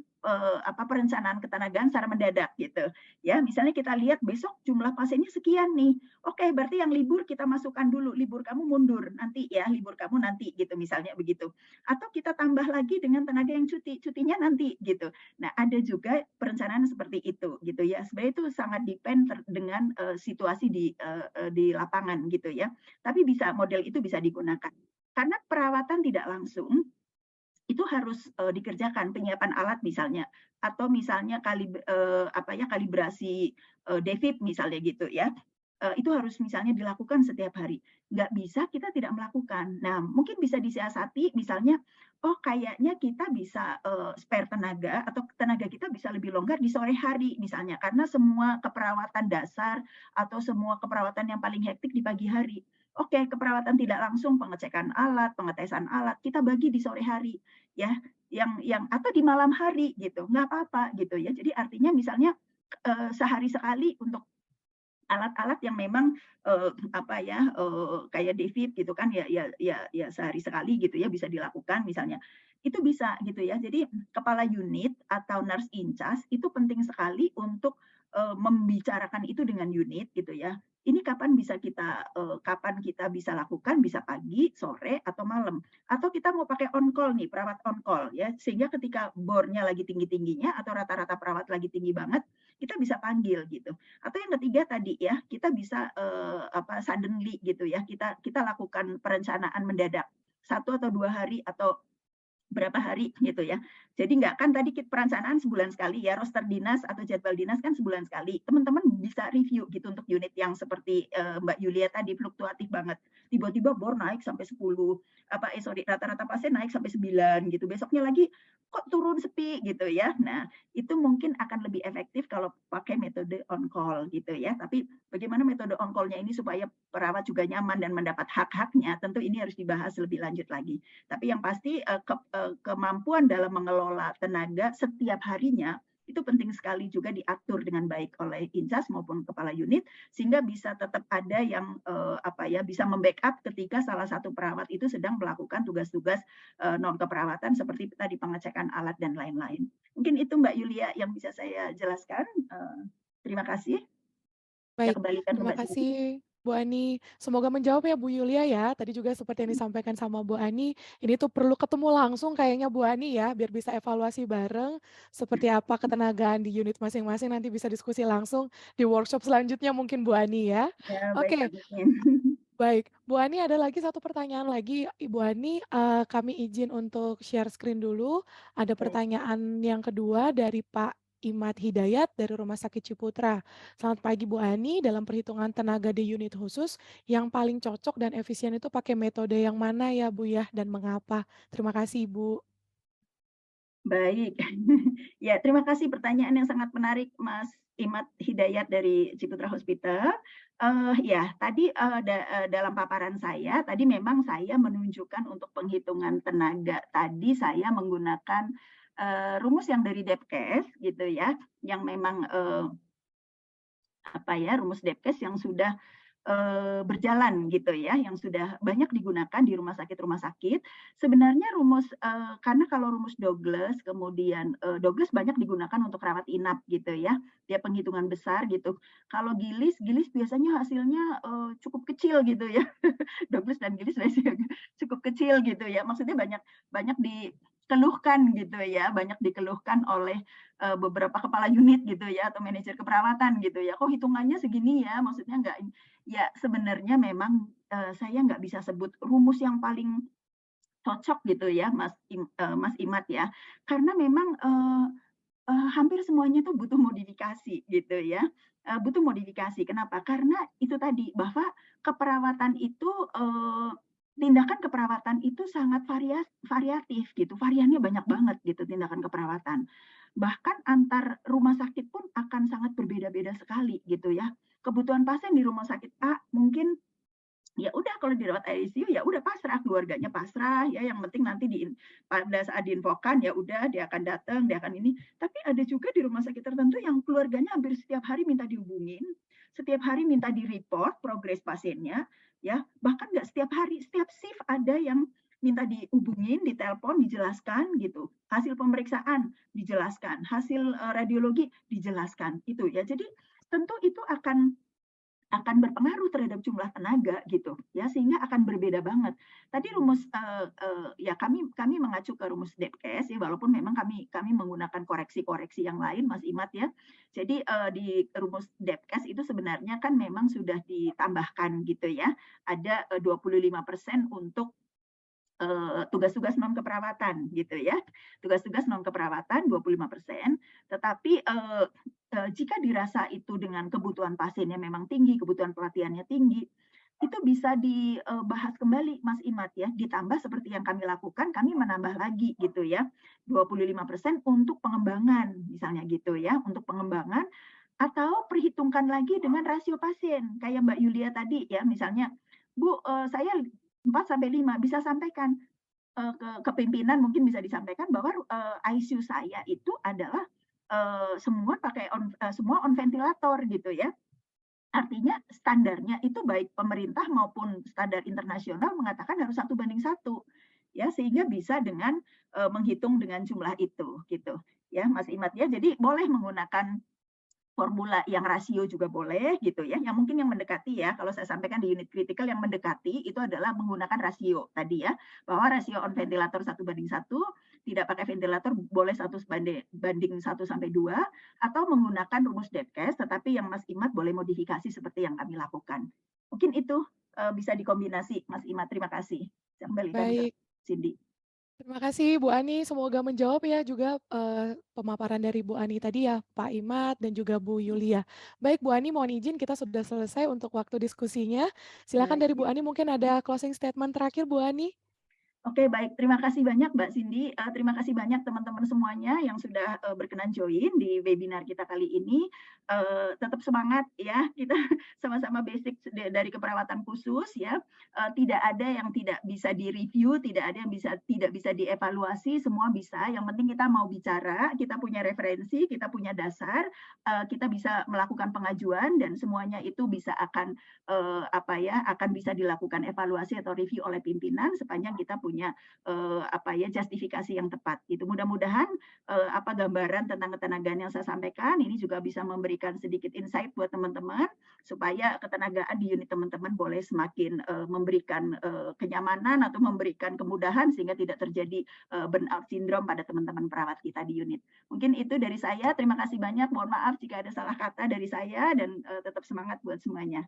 perencanaan ketenagaan secara mendadak gitu, ya. Misalnya kita lihat besok jumlah pasiennya sekian nih, oke berarti yang libur kita masukkan dulu, libur kamu mundur nanti ya, libur kamu nanti gitu misalnya begitu. Atau kita tambah lagi dengan tenaga yang cuti, cutinya nanti gitu. Nah ada juga perencanaan seperti itu gitu ya, sebenarnya itu sangat depend dengan, situasi di lapangan gitu ya. Tapi model itu bisa digunakan. Karena perawatan tidak langsung, itu harus, dikerjakan penyiapan alat misalnya, atau misalnya kalibrasi, DEVIP misalnya gitu ya, itu harus misalnya dilakukan setiap hari. Nggak bisa kita tidak melakukan. Nah, mungkin bisa disiasati misalnya, oh kayaknya kita bisa, spare tenaga atau tenaga kita bisa lebih longgar di sore hari misalnya, karena semua keperawatan dasar atau semua keperawatan yang paling hektik di pagi hari. Oke, keperawatan tidak langsung, pengecekan alat, pengetesan alat, kita bagi di sore hari ya, yang atau di malam hari gitu, nggak apa-apa gitu ya. Jadi artinya misalnya, sehari sekali untuk alat-alat yang memang, kayak David gitu kan, ya sehari sekali gitu ya bisa dilakukan misalnya. Itu bisa gitu ya. Jadi kepala unit atau nurse in charge itu penting sekali untuk, membicarakan itu dengan unit gitu ya. Ini kapan kita bisa lakukan, bisa pagi, sore, atau malam. Atau kita mau pakai on call nih, perawat on call ya, sehingga ketika bornya lagi tinggi-tingginya atau rata-rata perawat lagi tinggi banget, kita bisa panggil gitu. Atau yang ketiga tadi ya, kita bisa, suddenly gitu ya, kita lakukan perencanaan mendadak, 1 atau 2 hari atau berapa hari gitu ya. Jadi nggak kan tadi perencanaan sebulan sekali ya, roster dinas atau jadwal dinas kan sebulan sekali. Teman-teman bisa review gitu untuk unit yang seperti, Mbak Yulia tadi fluktuatif banget. Tiba-tiba bor naik sampai 10, rata-rata pasien naik sampai 9 gitu. Besoknya lagi kok turun sepi gitu ya. Nah, itu mungkin akan lebih efektif kalau pakai metode on call gitu ya. Tapi bagaimana metode on call-nya ini supaya perawat juga nyaman dan mendapat hak-haknya, tentu ini harus dibahas lebih lanjut lagi. Tapi yang pasti kemampuan dalam mengelola tenaga setiap harinya itu penting sekali juga diatur dengan baik oleh Injas maupun kepala unit sehingga bisa tetap ada yang bisa membackup ketika salah satu perawat itu sedang melakukan tugas-tugas non keperawatan seperti tadi pengecekan alat dan lain-lain. Mungkin itu Mbak Yulia yang bisa saya jelaskan. Terima kasih. Saya Baik, kembalikan ke terima Mbak Cindy. kasih Bu Ani. Semoga menjawab ya Bu Yulia ya. Tadi juga seperti yang disampaikan sama Bu Ani, ini tuh perlu ketemu langsung kayaknya Bu Ani ya, biar bisa evaluasi bareng seperti apa ketenagaan di unit masing-masing, nanti bisa diskusi langsung di workshop selanjutnya mungkin Bu Ani ya. Ya, baik Oke, Kak Mimin. baik. Bu Ani ada lagi satu pertanyaan lagi. Ibu Ani, kami izin untuk share screen dulu. Ada Baik. pertanyaan yang kedua dari Pak Imad Hidayat dari Rumah Sakit Ciputra. Selamat pagi Bu Ani, dalam perhitungan tenaga di unit khusus, yang paling cocok dan efisien itu pakai metode yang mana ya Bu ya, dan mengapa? Terima kasih Ibu. Baik. Ya, terima kasih pertanyaan yang sangat menarik Mas Imad Hidayat dari Ciputra Hospital. Ya, tadi, dalam paparan saya, tadi memang saya menunjukkan untuk penghitungan tenaga tadi saya menggunakan, rumus yang dari Depkes gitu ya, yang memang, rumus Depkes yang sudah, berjalan gitu ya, yang sudah banyak digunakan di rumah sakit. Sebenarnya karena kalau rumus Douglas, kemudian, Douglas banyak digunakan untuk rawat inap gitu ya, dia penghitungan besar gitu. Kalau Gilis biasanya hasilnya, cukup kecil gitu ya. Douglas dan Gilis biasanya cukup kecil gitu ya, maksudnya banyak banyak dikeluhkan gitu ya, banyak dikeluhkan oleh, beberapa kepala unit gitu ya, atau manajer keperawatan gitu ya, "Kok hitungannya segini ya?" Maksudnya nggak ya sebenarnya memang, saya nggak bisa sebut rumus yang paling cocok gitu ya Mas Imad ya, karena memang, hampir semuanya tuh butuh modifikasi gitu ya, butuh modifikasi. Kenapa? Karena itu tadi, bahwa keperawatan itu, tindakan keperawatan itu sangat variatif gitu, variannya banyak banget gitu tindakan keperawatan. Bahkan antar rumah sakit pun akan sangat berbeda-beda sekali gitu ya. Kebutuhan pasien di rumah sakit A mungkin ya udah kalau dirawat ICU ya udah pasrah, keluarganya pasrah ya, yang penting nanti pada saat diinfokan ya udah dia akan datang, dia akan ini. Tapi ada juga di rumah sakit tertentu yang keluarganya hampir setiap hari minta dihubungin, setiap hari minta di-report progres pasiennya, ya. Bahkan nggak setiap hari, setiap shift ada yang minta dihubungin, ditelepon, dijelaskan gitu. Hasil pemeriksaan dijelaskan, hasil radiologi dijelaskan itu ya. Jadi tentu itu akan berpengaruh terhadap jumlah tenaga gitu ya, sehingga akan berbeda banget. Tadi rumus ya kami mengacu ke rumus Depkes ya, walaupun memang kami menggunakan koreksi-koreksi yang lain Mas Imad ya. Jadi di rumus Depkes itu sebenarnya kan memang sudah ditambahkan gitu ya, ada 25% untuk tugas-tugas non keperawatan gitu ya. Tugas-tugas non keperawatan 25%, tetapi jika dirasa itu dengan kebutuhan pasiennya memang tinggi, kebutuhan pelatihannya tinggi, itu bisa dibahas kembali Mas Imad ya, ditambah seperti yang kami lakukan, kami menambah lagi gitu ya, 25% untuk pengembangan misalnya gitu ya, untuk pengembangan atau perhitungkan lagi dengan rasio pasien. Kayak Mbak Yulia tadi ya, misalnya, Bu, saya 4 sampai 5 bisa sampaikan ke pimpinan mungkin bisa disampaikan bahwa ICU saya itu adalah semua on ventilator gitu ya. Artinya standarnya itu baik pemerintah maupun standar internasional mengatakan harus 1:1 ya, sehingga bisa dengan menghitung dengan jumlah itu gitu ya Mas Imad ya. Jadi boleh menggunakan formula yang rasio juga boleh gitu ya, yang mungkin yang mendekati ya, kalau saya sampaikan di unit kritikal yang mendekati itu adalah menggunakan rasio tadi ya, bahwa rasio on ventilator 1:1, tidak pakai ventilator boleh 1:1 sampai 2, atau menggunakan rumus Debkes, tetapi yang Mas Imad boleh modifikasi seperti yang kami lakukan. Mungkin itu bisa dikombinasi Mas Imad, terima kasih. Saya kembalikan ke Baik. Cindy. Terima kasih Bu Ani, semoga menjawab ya juga, pemaparan dari Bu Ani tadi ya, Pak Imad dan juga Bu Yulia. Baik Bu Ani, mohon izin kita sudah selesai untuk waktu diskusinya. Silakan dari Bu Baik. Ani mungkin ada closing statement terakhir Bu Ani? Oke, baik. Terima kasih banyak Mbak Cindy. Terima kasih banyak teman-teman semuanya yang sudah berkenan join di webinar kita kali ini. Tetap semangat ya, kita sama-sama basic dari keperawatan khusus ya. Tidak ada yang tidak bisa direview, tidak ada yang tidak bisa dievaluasi, semua bisa. Yang penting kita mau bicara, kita punya referensi, kita punya dasar, kita bisa melakukan pengajuan dan semuanya itu akan bisa dilakukan evaluasi atau review oleh pimpinan sepanjang kita punya justifikasi yang tepat gitu. Mudah-mudahan gambaran tentang ketenagaan yang saya sampaikan ini juga bisa memberikan sedikit insight buat teman-teman supaya ketenagaan di unit teman-teman boleh semakin memberikan kenyamanan atau memberikan kemudahan sehingga tidak terjadi burnout syndrome pada teman-teman perawat kita di unit. Mungkin itu dari saya. Terima kasih banyak. Mohon maaf jika ada salah kata dari saya dan tetap semangat buat semuanya.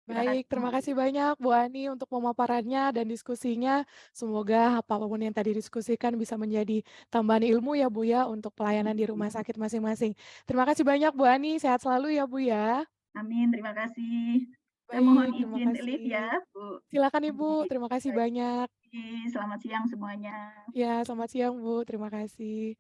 Terima kasih Baik, terima semuanya. kasih banyak Bu Ani untuk pemaparannya dan diskusinya. Semoga apapun yang tadi diskusikan bisa menjadi tambahan ilmu ya Bu ya untuk pelayanan di rumah sakit masing-masing. Terima kasih banyak Bu Ani, sehat selalu ya Bu ya. Amin, terima kasih. Saya mohon Baik, terima izin leave ya, kasih. Bu. Silakan Ibu, terima kasih Baik, banyak. selamat siang semuanya. Ya, selamat siang Bu, terima kasih.